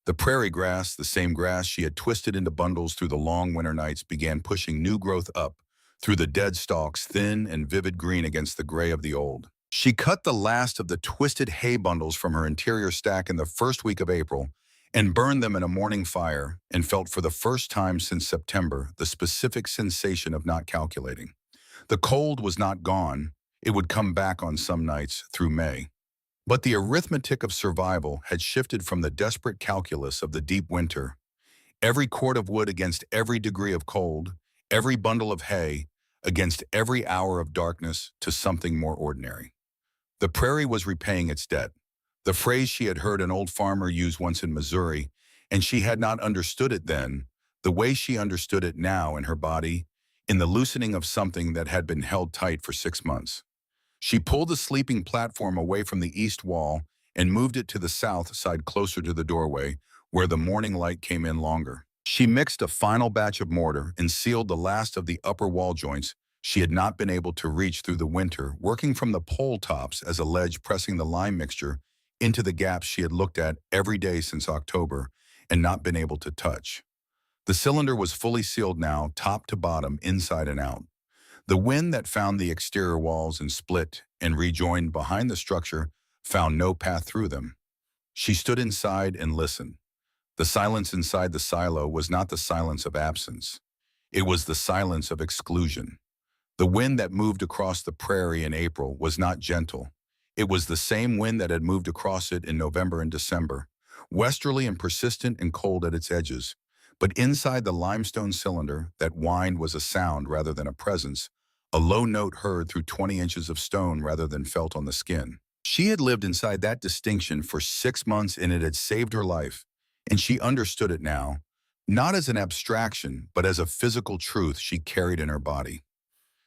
The prairie grass, the same grass she had twisted into bundles through the long winter nights, began pushing new growth up through the dead stalks, thin and vivid green against the gray of the old. She cut the last of the twisted hay bundles from her interior stack in the first week of April and burned them in a morning fire, and felt for the first time since September the specific sensation of not calculating. The cold was not gone. It would come back on some nights through May. But the arithmetic of survival had shifted from the desperate calculus of the deep winter, every cord of wood against every degree of cold, every bundle of hay against every hour of darkness, to something more ordinary. The prairie was repaying its debt. The phrase she had heard an old farmer use once in Missouri, and she had not understood it then, the way she understood it now in her body, in the loosening of something that had been held tight for 6 months. She pulled the sleeping platform away from the east wall and moved it to the south side closer to the doorway, where the morning light came in longer. She mixed a final batch of mortar and sealed the last of the upper wall joints she had not been able to reach through the winter, working from the pole tops as a ledge, pressing the lime mixture into the gaps she had looked at every day since October and not been able to touch. The cylinder was fully sealed now, top to bottom, inside and out. The wind that found the exterior walls and split and rejoined behind the structure found no path through them. She stood inside and listened. The silence inside the silo was not the silence of absence. It was the silence of exclusion. The wind that moved across the prairie in April was not gentle. It was the same wind that had moved across it in November and December, westerly and persistent and cold at its edges. But inside the limestone cylinder, that whined was a sound rather than a presence, a low note heard through 20 inches of stone rather than felt on the skin. She had lived inside that distinction for 6 months, and it had saved her life, and she understood it now, not as an abstraction, but as a physical truth she carried in her body.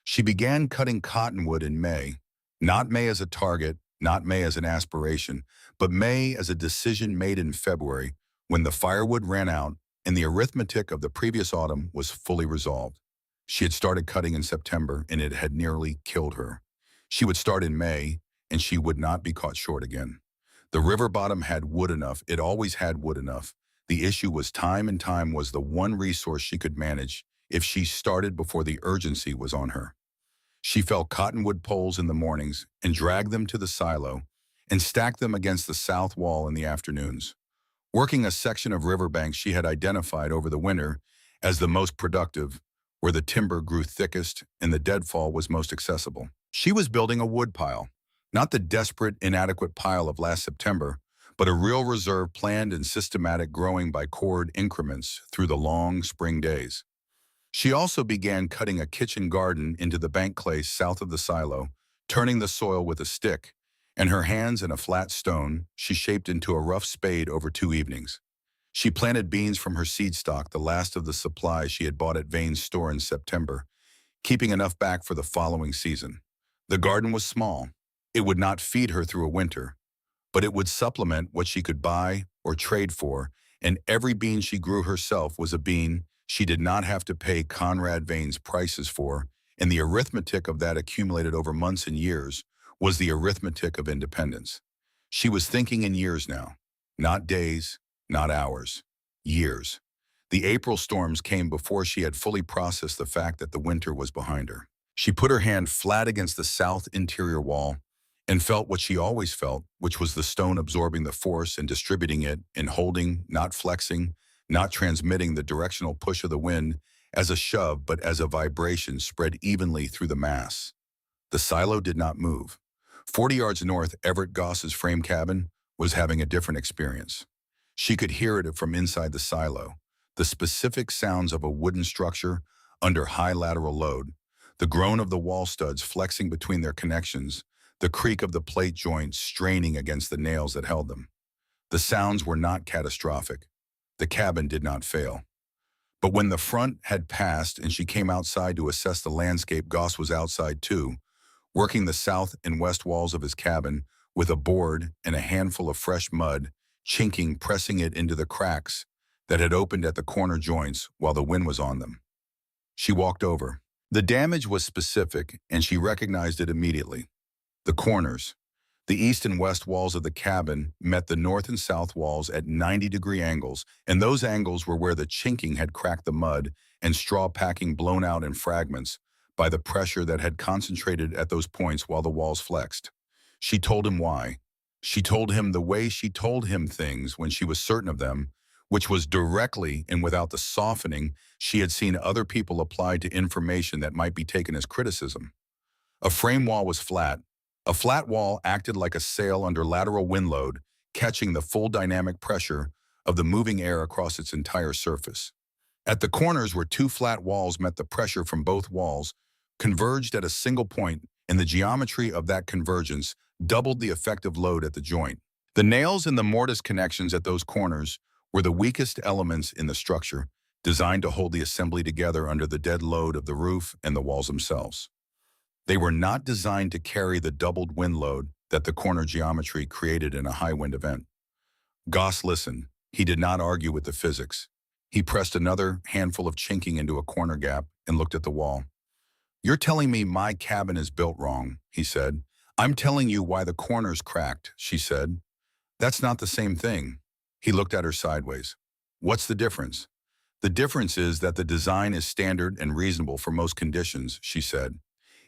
She began cutting cottonwood in May, not May as a target, not May as an aspiration, but May as a decision made in February, when the firewood ran out and the arithmetic of the previous autumn was fully resolved. She had started cutting in September, and it had nearly killed her. She would start in May, and she would not be caught short again. The river bottom had wood enough. It always had wood enough. The issue was time, and time was the one resource she could manage if she started before the urgency was on her. She felled cottonwood poles in the mornings and dragged them to the silo and stacked them against the south wall in the afternoons, working a section of riverbank she had identified over the winter as the most productive, where the timber grew thickest and the deadfall was most accessible. She was building a wood pile, not the desperate, inadequate pile of last September, but a real reserve, planned and systematic, growing by chord increments through the long spring days. She also began cutting a kitchen garden into the bank clay south of the silo, turning the soil with a stick, and her hands in a flat stone she shaped into a rough spade over 2 evenings. She planted beans from her seed stock, the last of the supplies she had bought at Vane's store in September, keeping enough back for the following season. The garden was small. It would not feed her through a winter, but it would supplement what she could buy or trade for, and every bean she grew herself was a bean she did not have to pay Conrad Vane's prices for, and the arithmetic of that, accumulated over months and years, was the arithmetic of independence. She was thinking in years now, not days, not hours, years. The April storms came before she had fully processed the fact that the winter was behind her. She put her hand flat against the south interior wall and felt what she always felt, which was the stone absorbing the force and distributing it, and holding, not flexing, not transmitting the directional push of the wind as a shove, but as a vibration spread evenly through the mass. The silo did not move. 40 yards north, Everett Goss's frame cabin was having a different experience. She could hear it from inside the silo, the specific sounds of a wooden structure under high lateral load, the groan of the wall studs flexing between their connections, the creak of the plate joints straining against the nails that held them. The sounds were not catastrophic. The cabin did not fail. But when the front had passed and she came outside to assess the landscape, Goss was outside too, working the south and west walls of his cabin with a board and a handful of fresh mud, chinking, pressing it into the cracks that had opened at the corner joints while the wind was on them. She walked over. The damage was specific, and she recognized it immediately. The corners. The east and west walls of the cabin met the north and south walls at 90-degree angles, and those angles were where the chinking had cracked the mud and straw packing blown out in fragments by the pressure that had concentrated at those points while the walls flexed. She told him why. She told him the way she told him things when she was certain of them, which was directly and without the softening she had seen other people apply to information that might be taken as criticism. A frame wall was flat. A flat wall acted like a sail under lateral wind load, catching the full dynamic pressure of the moving air across its entire surface. At the corners where two flat walls met, the pressure from both walls converged at a single point, and the geometry of that convergence doubled the effective load at the joint. The nails and the mortise connections at those corners were the weakest elements in the structure, designed to hold the assembly together under the dead load of the roof and the walls themselves. They were not designed to carry the doubled wind load that the corner geometry created in a high wind event. Goss listened. He did not argue with the physics. He pressed another handful of chinking into a corner gap and looked at the wall. "You're telling me my cabin is built wrong," he said. "I'm telling you why the corners cracked," she said. "That's not the same thing." He looked at her sideways. "What's the difference?" "The difference is that the design is standard and reasonable for most conditions," she said.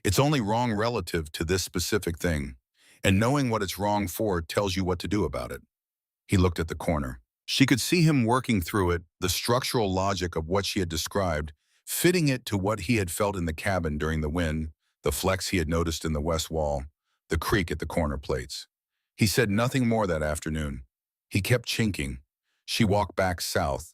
"It's only wrong relative to this specific thing, and knowing what it's wrong for tells you what to do about it." He looked at the corner. She could see him working through it, the structural logic of what she had described, fitting it to what he had felt in the cabin during the wind, the flex he had noticed in the west wall, the creak at the corner plates. He said nothing more that afternoon. He kept chinking. She walked back south.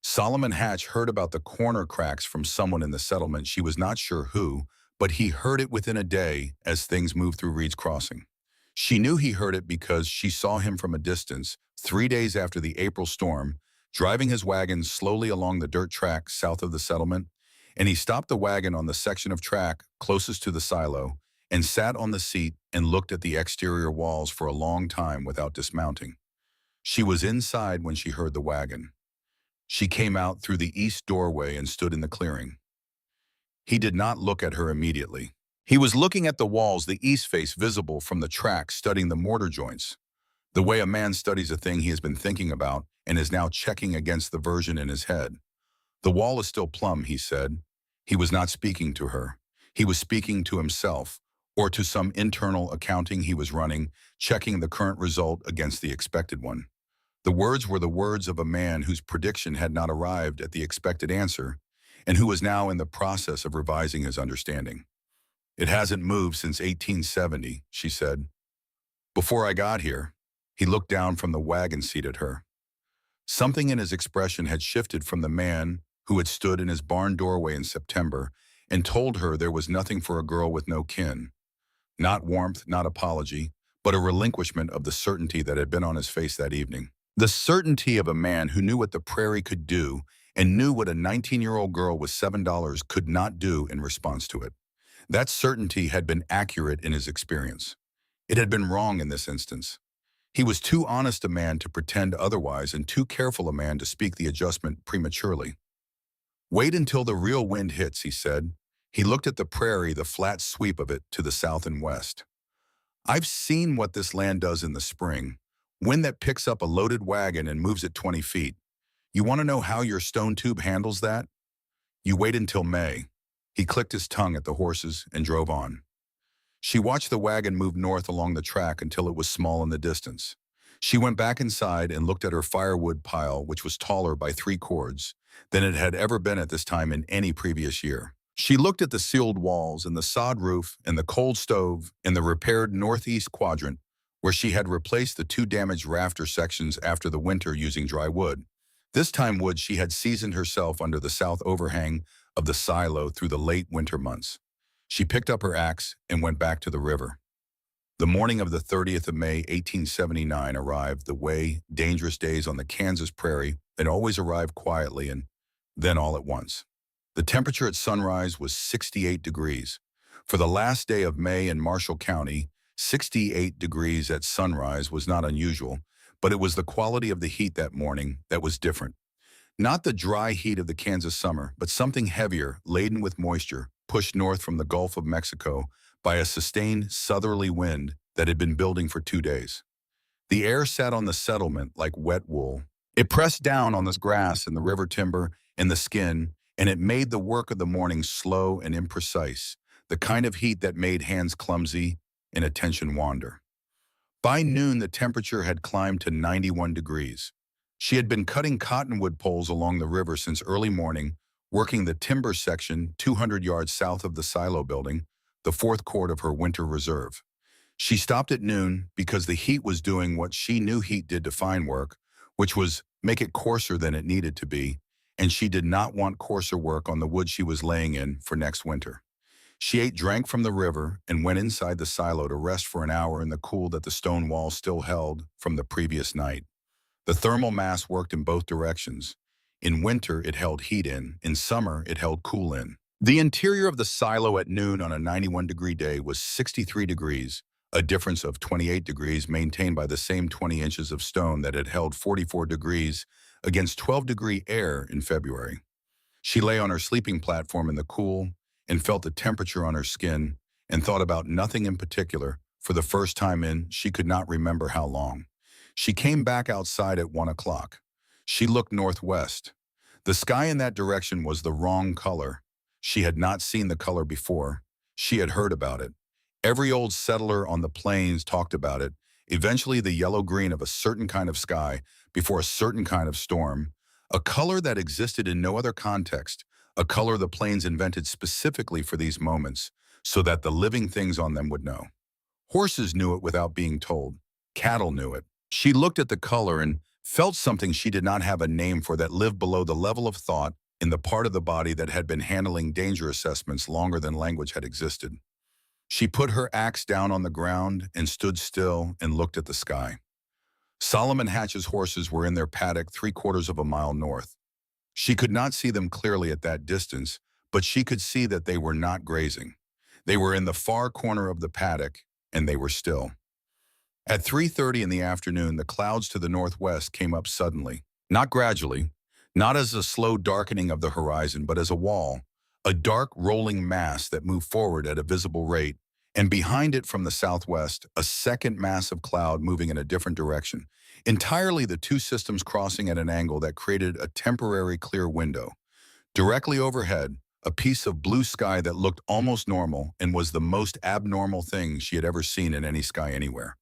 Solomon Hatch heard about the corner cracks from someone in the settlement. She was not sure who, but he heard it within a day as things moved through Reed's Crossing. She knew he heard it because she saw him from a distance, 3 days after the April storm, driving his wagon slowly along the dirt track south of the settlement, and he stopped the wagon on the section of track closest to the silo and sat on the seat and looked at the exterior walls for a long time without dismounting. She was inside when she heard the wagon. She came out through the east doorway and stood in the clearing. He did not look at her immediately. He was looking at the walls, the east face visible from the track, studying the mortar joints, the way a man studies a thing he has been thinking about and is now checking against the version in his head. "The wall is still plumb," he said. He was not speaking to her. He was speaking to himself, or to some internal accounting he was running, checking the current result against the expected one. The words were the words of a man whose prediction had not arrived at the expected answer, and who was now in the process of revising his understanding. "It hasn't moved since 1870, she said. "Before I got here." He looked down from the wagon seat at her. Something in his expression had shifted from the man who had stood in his barn doorway in September and told her there was nothing for a girl with no kin. Not warmth, not apology, but a relinquishment of the certainty that had been on his face that evening. The certainty of a man who knew what the prairie could do and knew what a 19-year-old girl with $7 could not do in response to it. That certainty had been accurate in his experience. It had been wrong in this instance. He was too honest a man to pretend otherwise and too careful a man to speak the adjustment prematurely. "Wait until the real wind hits," he said. He looked at the prairie, the flat sweep of it to the south and west. "I've seen what this land does in the spring. Wind that picks up a loaded wagon and moves it 20 feet. You want to know how your stone tube handles that? You wait until May." He clicked his tongue at the horses and drove on. She watched the wagon move north along the track until it was small in the distance. She went back inside and looked at her firewood pile, which was taller by 3 cords than it had ever been at this time in any previous year. She looked at the sealed walls and the sod roof and the cold stove in the repaired northeast quadrant, where she had replaced the 2 damaged rafter sections after the winter using dry wood. This time wood she had seasoned herself under the south overhang of the silo through the late winter months. She picked up her axe and went back to the river. The morning of the 30th of May, 1879 arrived, the way dangerous days on the Kansas prairie It always arrived quietly and then all at once. The temperature at sunrise was 68 degrees. For the last day of May in Marshall County, 68 degrees at sunrise was not unusual, but it was the quality of the heat that morning that was different. Not the dry heat of the Kansas summer, but something heavier, laden with moisture, pushed north from the Gulf of Mexico by a sustained southerly wind that had been building for 2 days. The air sat on the settlement like wet wool. It pressed down on the grass and the river timber and the skin, and it made the work of the morning slow and imprecise, the kind of heat that made hands clumsy and attention wander. By noon, the temperature had climbed to 91 degrees. She had been cutting cottonwood poles along the river since early morning, working the timber section 200 yards south of the silo building, the fourth court of her winter reserve. She stopped at noon because the heat was doing what she knew heat did to fine work, which was make it coarser than it needed to be, and she did not want coarser work on the wood she was laying in for next winter. She drank from the river and went inside the silo to rest for an hour in the cool that the stone wall still held from the previous night. The thermal mass worked in both directions. In winter, it held heat in summer, it held cool in. The interior of the silo at noon on a 91-degree day was 63 degrees, a difference of 28 degrees maintained by the same 20 inches of stone that had held 44 degrees against 12-degree air in February. She lay on her sleeping platform in the cool and felt the temperature on her skin and thought about nothing in particular for the first time in she could not remember how long. She came back outside at 1 o'clock. She looked northwest. The sky in that direction was the wrong color. She had not seen the color before. She had heard about it. Every old settler on the plains talked about it, eventually the yellow-green of a certain kind of sky before a certain kind of storm, a color that existed in no other context, a color the plains invented specifically for these moments so that the living things on them would know. Horses knew it without being told. Cattle knew it. She looked at the color and felt something she did not have a name for that lived below the level of thought in the part of the body that had been handling danger assessments longer than language had existed. She put her axe down on the ground and stood still and looked at the sky. Solomon Hatch's horses were in their paddock 3/4 of a mile north. She could not see them clearly at that distance, but she could see that they were not grazing. They were in the far corner of the paddock, and they were still. At 3:30 in the afternoon, the clouds to the northwest came up suddenly, not gradually, not as a slow darkening of the horizon, but as a wall, a dark rolling mass that moved forward at a visible rate, and behind it from the southwest, a second mass of cloud moving in a different direction, entirely the two systems crossing at an angle that created a temporary clear window. Directly overhead, a piece of blue sky that looked almost normal and was the most abnormal thing she had ever seen in any sky anywhere.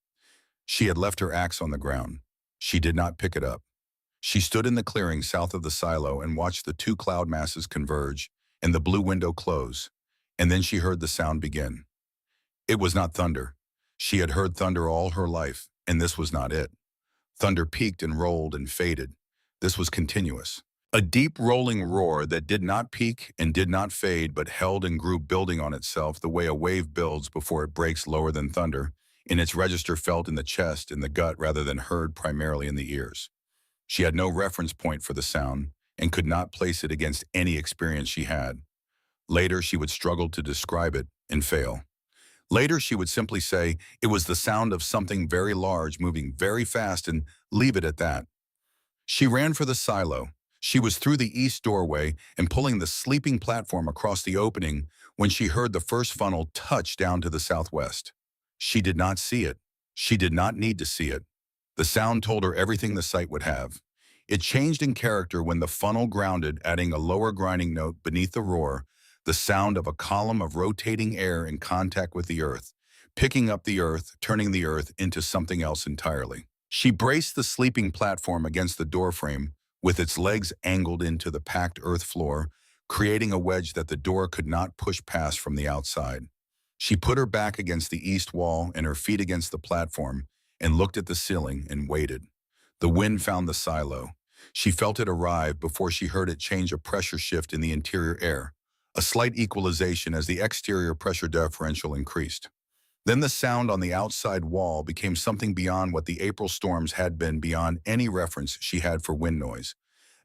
She had left her axe on the ground. She did not pick it up. She stood in the clearing south of the silo and watched the two cloud masses converge and the blue window close, and then she heard the sound begin. It was not thunder. She had heard thunder all her life, and this was not it. Thunder peaked and rolled and faded. This was continuous. A deep rolling roar that did not peak and did not fade but held and grew, building on itself the way a wave builds before it breaks lower than thunder, in its register felt in the chest, in the gut, rather than heard primarily in the ears. She had no reference point for the sound and could not place it against any experience she had. Later, she would struggle to describe it and fail. Later, she would simply say it was the sound of something very large moving very fast and leave it at that. She ran for the silo. She was through the east doorway and pulling the sleeping platform across the opening when she heard the first funnel touch down to the southwest. She did not see it. She did not need to see it. The sound told her everything the sight would have. It changed in character when the funnel grounded, adding a lower grinding note beneath the roar, the sound of a column of rotating air in contact with the earth, picking up the earth, turning the earth into something else entirely. She braced the sleeping platform against the doorframe, with its legs angled into the packed earth floor, creating a wedge that the door could not push past from the outside. She put her back against the east wall and her feet against the platform and looked at the ceiling and waited. The wind found the silo. She felt it arrive before she heard it change a pressure shift in the interior air, a slight equalization as the exterior pressure differential increased. Then the sound on the outside wall became something beyond what the April storms had been, beyond any reference she had for wind noise.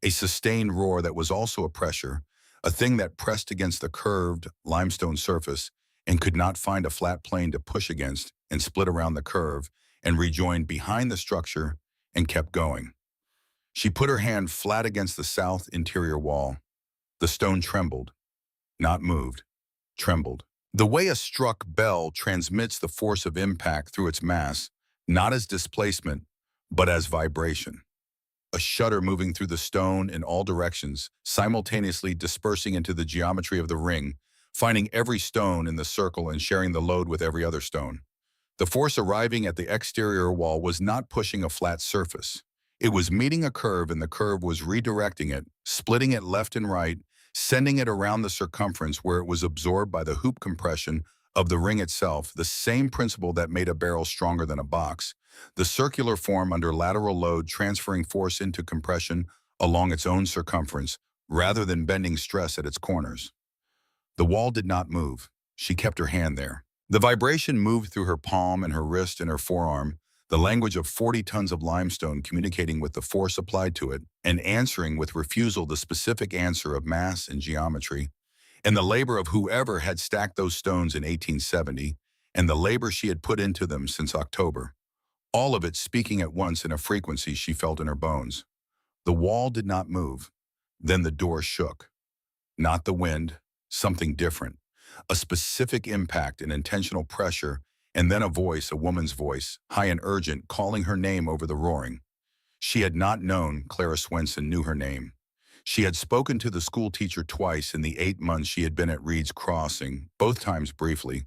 a sustained roar that was also a pressure, a thing that pressed against the curved limestone surface and could not find a flat plane to push against and split around the curve and rejoined behind the structure and kept going. She put her hand flat against the south interior wall. The stone trembled, not moved, trembled. The way a struck bell transmits the force of impact through its mass, not as displacement, but as vibration. A shudder moving through the stone in all directions, simultaneously dispersing into the geometry of the ring, finding every stone in the circle and sharing the load with every other stone. The force arriving at the exterior wall was not pushing a flat surface. It was meeting a curve, and the curve was redirecting it, splitting it left and right, sending it around the circumference where it was absorbed by the hoop compression of the ring itself, the same principle that made a barrel stronger than a box. The circular form under lateral load transferring force into compression along its own circumference rather than bending stress at its corners. The wall did not move. She kept her hand there. The vibration moved through her palm and her wrist and her forearm, the language of 40 tons of limestone communicating with the force applied to it and answering with refusal the specific answer of mass and geometry, and the labor of whoever had stacked those stones in 1870, and the labor she had put into them since October. All of it speaking at once in a frequency she felt in her bones. The wall did not move. Then the door shook. Not the wind, something different. A specific impact, an intentional pressure, and then a voice, a woman's voice, high and urgent, calling her name over the roaring. She had not known Clara Swenson knew her name. She had spoken to the school teacher twice in the 8 months she had been at Reed's Crossing, both times briefly,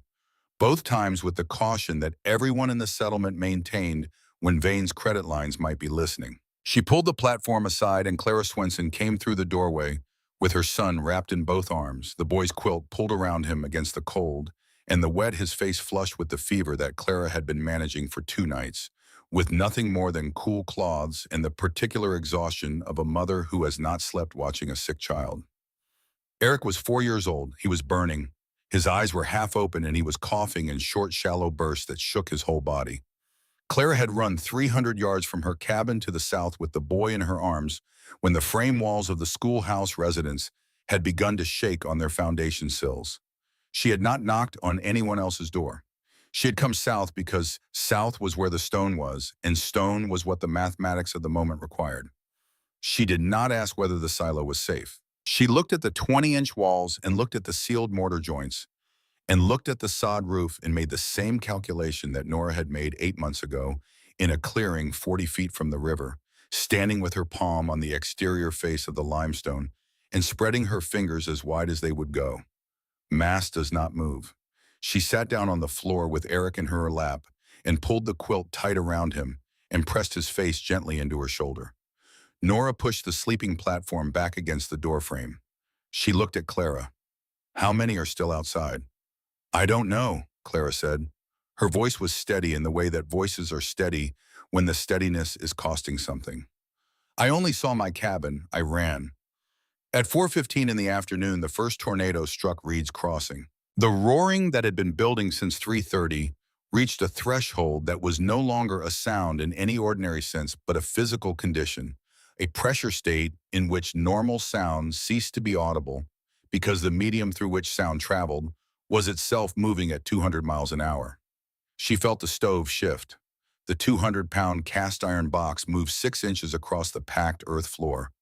both times with the caution that everyone in the settlement maintained when Vane's credit lines might be listening. She pulled the platform aside and Clara Swenson came through the doorway with her son wrapped in both arms, the boy's quilt pulled around him against the cold, and the wet his face flushed with the fever that Clara had been managing for 2 nights, with nothing more than cool cloths and the particular exhaustion of a mother who has not slept watching a sick child. Eric was 4 years old. He was burning. His eyes were half open and he was coughing in short, shallow bursts that shook his whole body. Clara had run 300 yards from her cabin to the south with the boy in her arms when the frame walls of the schoolhouse residence had begun to shake on their foundation sills. She had not knocked on anyone else's door. She had come south because south was where the stone was, and stone was what the mathematics of the moment required. She did not ask whether the silo was safe. She looked at the 20-inch walls and looked at the sealed mortar joints, and looked at the sod roof and made the same calculation that Nora had made 8 months ago in a clearing 40 feet from the river, standing with her palm on the exterior face of the limestone and spreading her fingers as wide as they would go. Mass does not move. She sat down on the floor with Eric in her lap and pulled the quilt tight around him and pressed his face gently into her shoulder. Nora pushed the sleeping platform back against the doorframe. She looked at Clara. "How many are still outside?" "I don't know," Clara said. Her voice was steady in the way that voices are steady when the steadiness is costing something. "I only saw my cabin. I ran." At 4:15 in the afternoon, the first tornado struck Reed's Crossing. The roaring that had been building since 3:30 reached a threshold that was no longer a sound in any ordinary sense, but a physical condition, a pressure state in which normal sound ceased to be audible because the medium through which sound traveled was itself moving at 200 miles an hour. She felt the stove shift. The 200-pound cast-iron box moved 6 inches across the packed earth floor,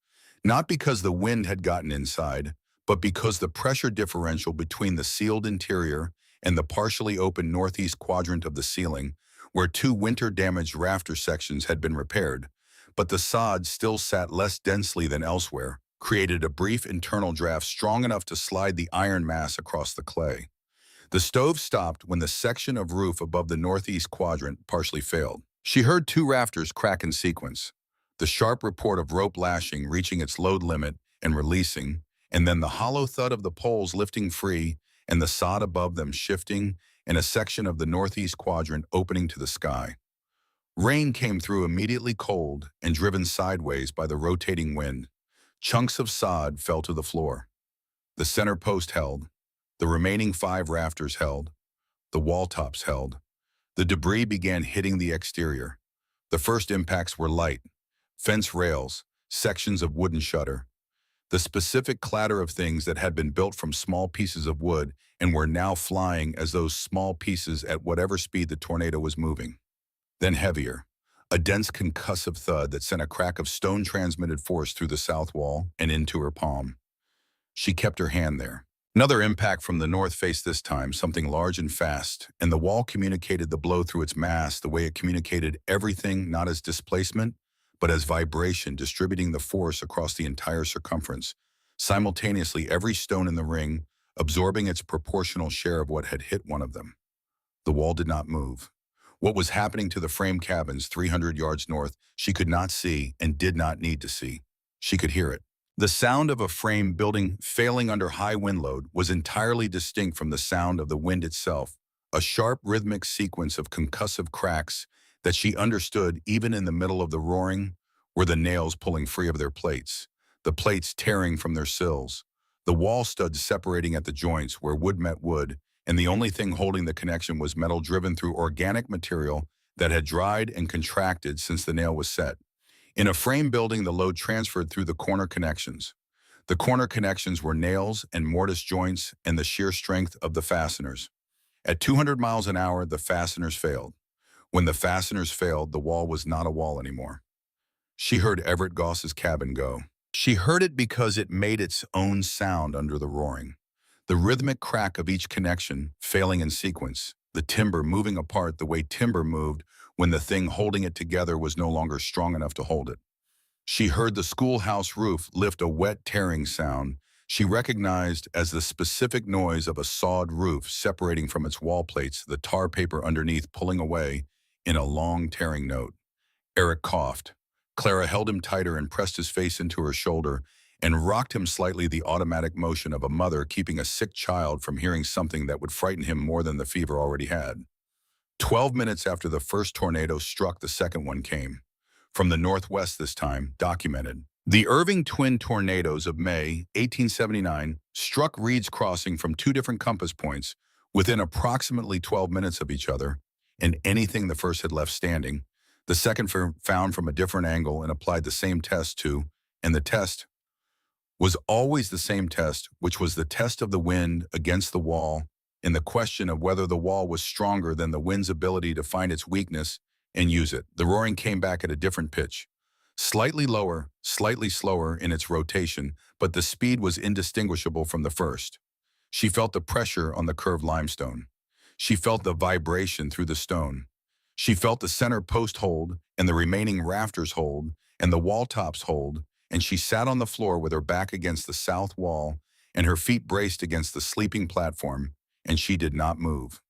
not because the wind had gotten inside, but because the pressure differential between the sealed interior and the partially open northeast quadrant of the ceiling, where 2 winter-damaged rafter sections had been repaired, but the sod still sat less densely than elsewhere, created a brief internal draft strong enough to slide the iron mass across the clay. The stove stopped when the section of roof above the northeast quadrant partially failed. She heard 2 rafters crack in sequence, the sharp report of rope lashing reaching its load limit and releasing, and then the hollow thud of the poles lifting free and the sod above them shifting and a section of the northeast quadrant opening to the sky. Rain came through immediately cold and driven sideways by the rotating wind. Chunks of sod fell to the floor. The center post held. The remaining 5 rafters held. The wall tops held. The debris began hitting the exterior. The first impacts were light. Fence rails, sections of wooden shutter, the specific clatter of things that had been built from small pieces of wood and were now flying as those small pieces at whatever speed the tornado was moving. Then heavier, a dense concussive thud that sent a crack of stone-transmitted force through the south wall and into her palm. She kept her hand there. Another impact from the north face this time, something large and fast, and the wall communicated the blow through its mass the way it communicated everything, not as displacement, but as vibration, distributing the force across the entire circumference. Simultaneously, every stone in the ring, absorbing its proportional share of what had hit one of them. The wall did not move. What was happening to the frame cabins 300 yards north, she could not see and did not need to see. She could hear it. The sound of a frame building failing under high wind load was entirely distinct from the sound of the wind itself, a sharp rhythmic sequence of concussive cracks that she understood even in the middle of the roaring were the nails pulling free of their plates, the plates tearing from their sills, the wall studs separating at the joints where wood met wood, and the only thing holding the connection was metal driven through organic material that had dried and contracted since the nail was set. In a frame building, the load transferred through the corner connections. The corner connections were nails and mortise joints and the sheer strength of the fasteners. At 200 miles an hour, the fasteners failed. When the fasteners failed, the wall was not a wall anymore. She heard Everett Goss's cabin go. She heard it because it made its own sound under the roaring. The rhythmic crack of each connection, failing in sequence, the timber moving apart the way timber moved when the thing holding it together was no longer strong enough to hold it. She heard the schoolhouse roof lift a wet tearing sound she recognized as the specific noise of a sawed roof separating from its wall plates, the tar paper underneath pulling away in a long tearing note. Eric coughed. Clara held him tighter and pressed his face into her shoulder and rocked him slightly, the automatic motion of a mother keeping a sick child from hearing something that would frighten him more than the fever already had. 12 minutes after the first tornado struck, the second one came. From the northwest this time, documented. The Irving twin tornadoes of May 1879 struck Reed's Crossing from two different compass points within approximately 12 minutes of each other, and anything the first had left standing, the second found from a different angle and applied the same test to, and the test was always the same test, which was the test of the wind against the wall, in the question of whether the wall was stronger than the wind's ability to find its weakness and use it. The roaring came back at a different pitch, slightly lower, slightly slower in its rotation, but the speed was indistinguishable from the first. She felt the pressure on the curved limestone. She felt the vibration through the stone. She felt the center post hold and the remaining rafters hold and the wall tops hold, and she sat on the floor with her back against the south wall and her feet braced against the sleeping platform, and she did not move.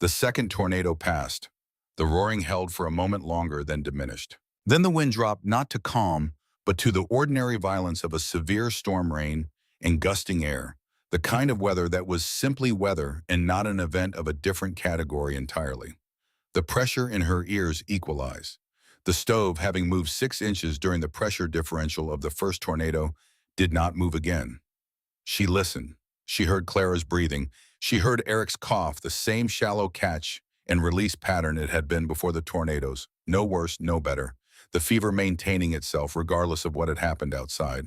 The second tornado passed. The roaring held for a moment longer, then diminished. Then the wind dropped not to calm, but to the ordinary violence of a severe storm, rain and gusting air, the kind of weather that was simply weather and not an event of a different category entirely. The pressure in her ears equalized. The stove, having moved 6 inches during the pressure differential of the first tornado, did not move again. She listened. She heard Clara's breathing. She heard Eric's cough, the same shallow catch and release pattern it had been before the tornadoes. No worse, no better. The fever maintaining itself regardless of what had happened outside.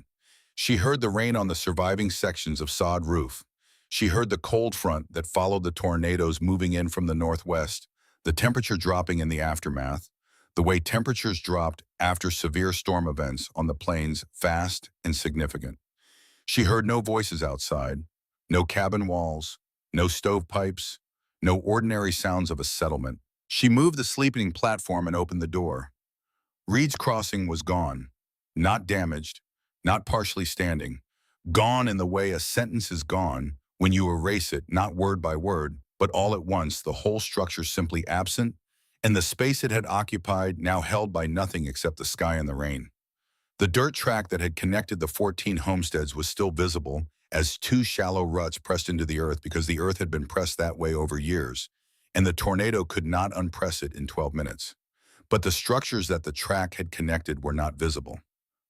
She heard the rain on the surviving sections of sod roof. She heard the cold front that followed the tornadoes moving in from the northwest, the temperature dropping in the aftermath, the way temperatures dropped after severe storm events on the plains, fast and significant. She heard no voices outside, no cabin walls, no stovepipes, no ordinary sounds of a settlement. She moved the sleeping platform and opened the door. Reed's Crossing was gone, not damaged, not partially standing, gone in the way a sentence is gone when you erase it, not word by word, but all at once, the whole structure simply absent, and the space it had occupied now held by nothing except the sky and the rain. The dirt track that had connected the 14 homesteads was still visible as 2 shallow ruts pressed into the earth because the earth had been pressed that way over years, and the tornado could not unpress it in 12 minutes. But the structures that the track had connected were not visible.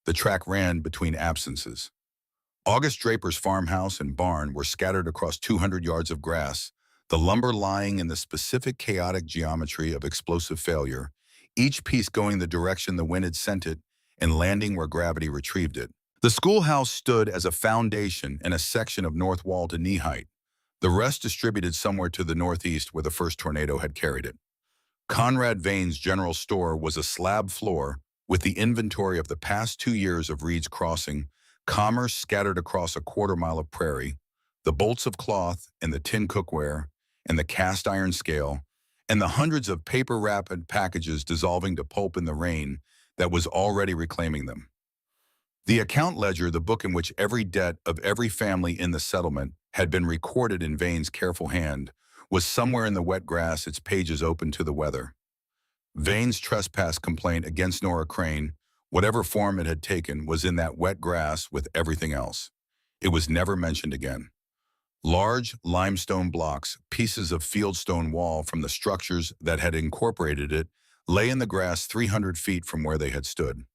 The track ran between absences. August Draper's farmhouse and barn were scattered across 200 yards of grass, the lumber lying in the specific chaotic geometry of explosive failure, each piece going the direction the wind had sent it, and landing where gravity retrieved it. The schoolhouse stood as a foundation and a section of north wall to knee height, the rest distributed somewhere to the northeast where the first tornado had carried it. Conrad Vane's general store was a slab floor with the inventory of the past 2 years of Reed's Crossing, commerce scattered across a quarter-mile of prairie, the bolts of cloth and the tin cookware, and the cast iron scale, and the hundreds of paper-wrapped packages dissolving to pulp in the rain that was already reclaiming them. The account ledger, the book in which every debt of every family in the settlement had been recorded in Vane's careful hand, was somewhere in the wet grass, its pages open to the weather. Vane's trespass complaint against Nora Crane, whatever form it had taken, was in that wet grass with everything else. It was never mentioned again. Large limestone blocks, pieces of fieldstone wall from the structures that had incorporated it, lay in the grass 300 feet from where they had stood.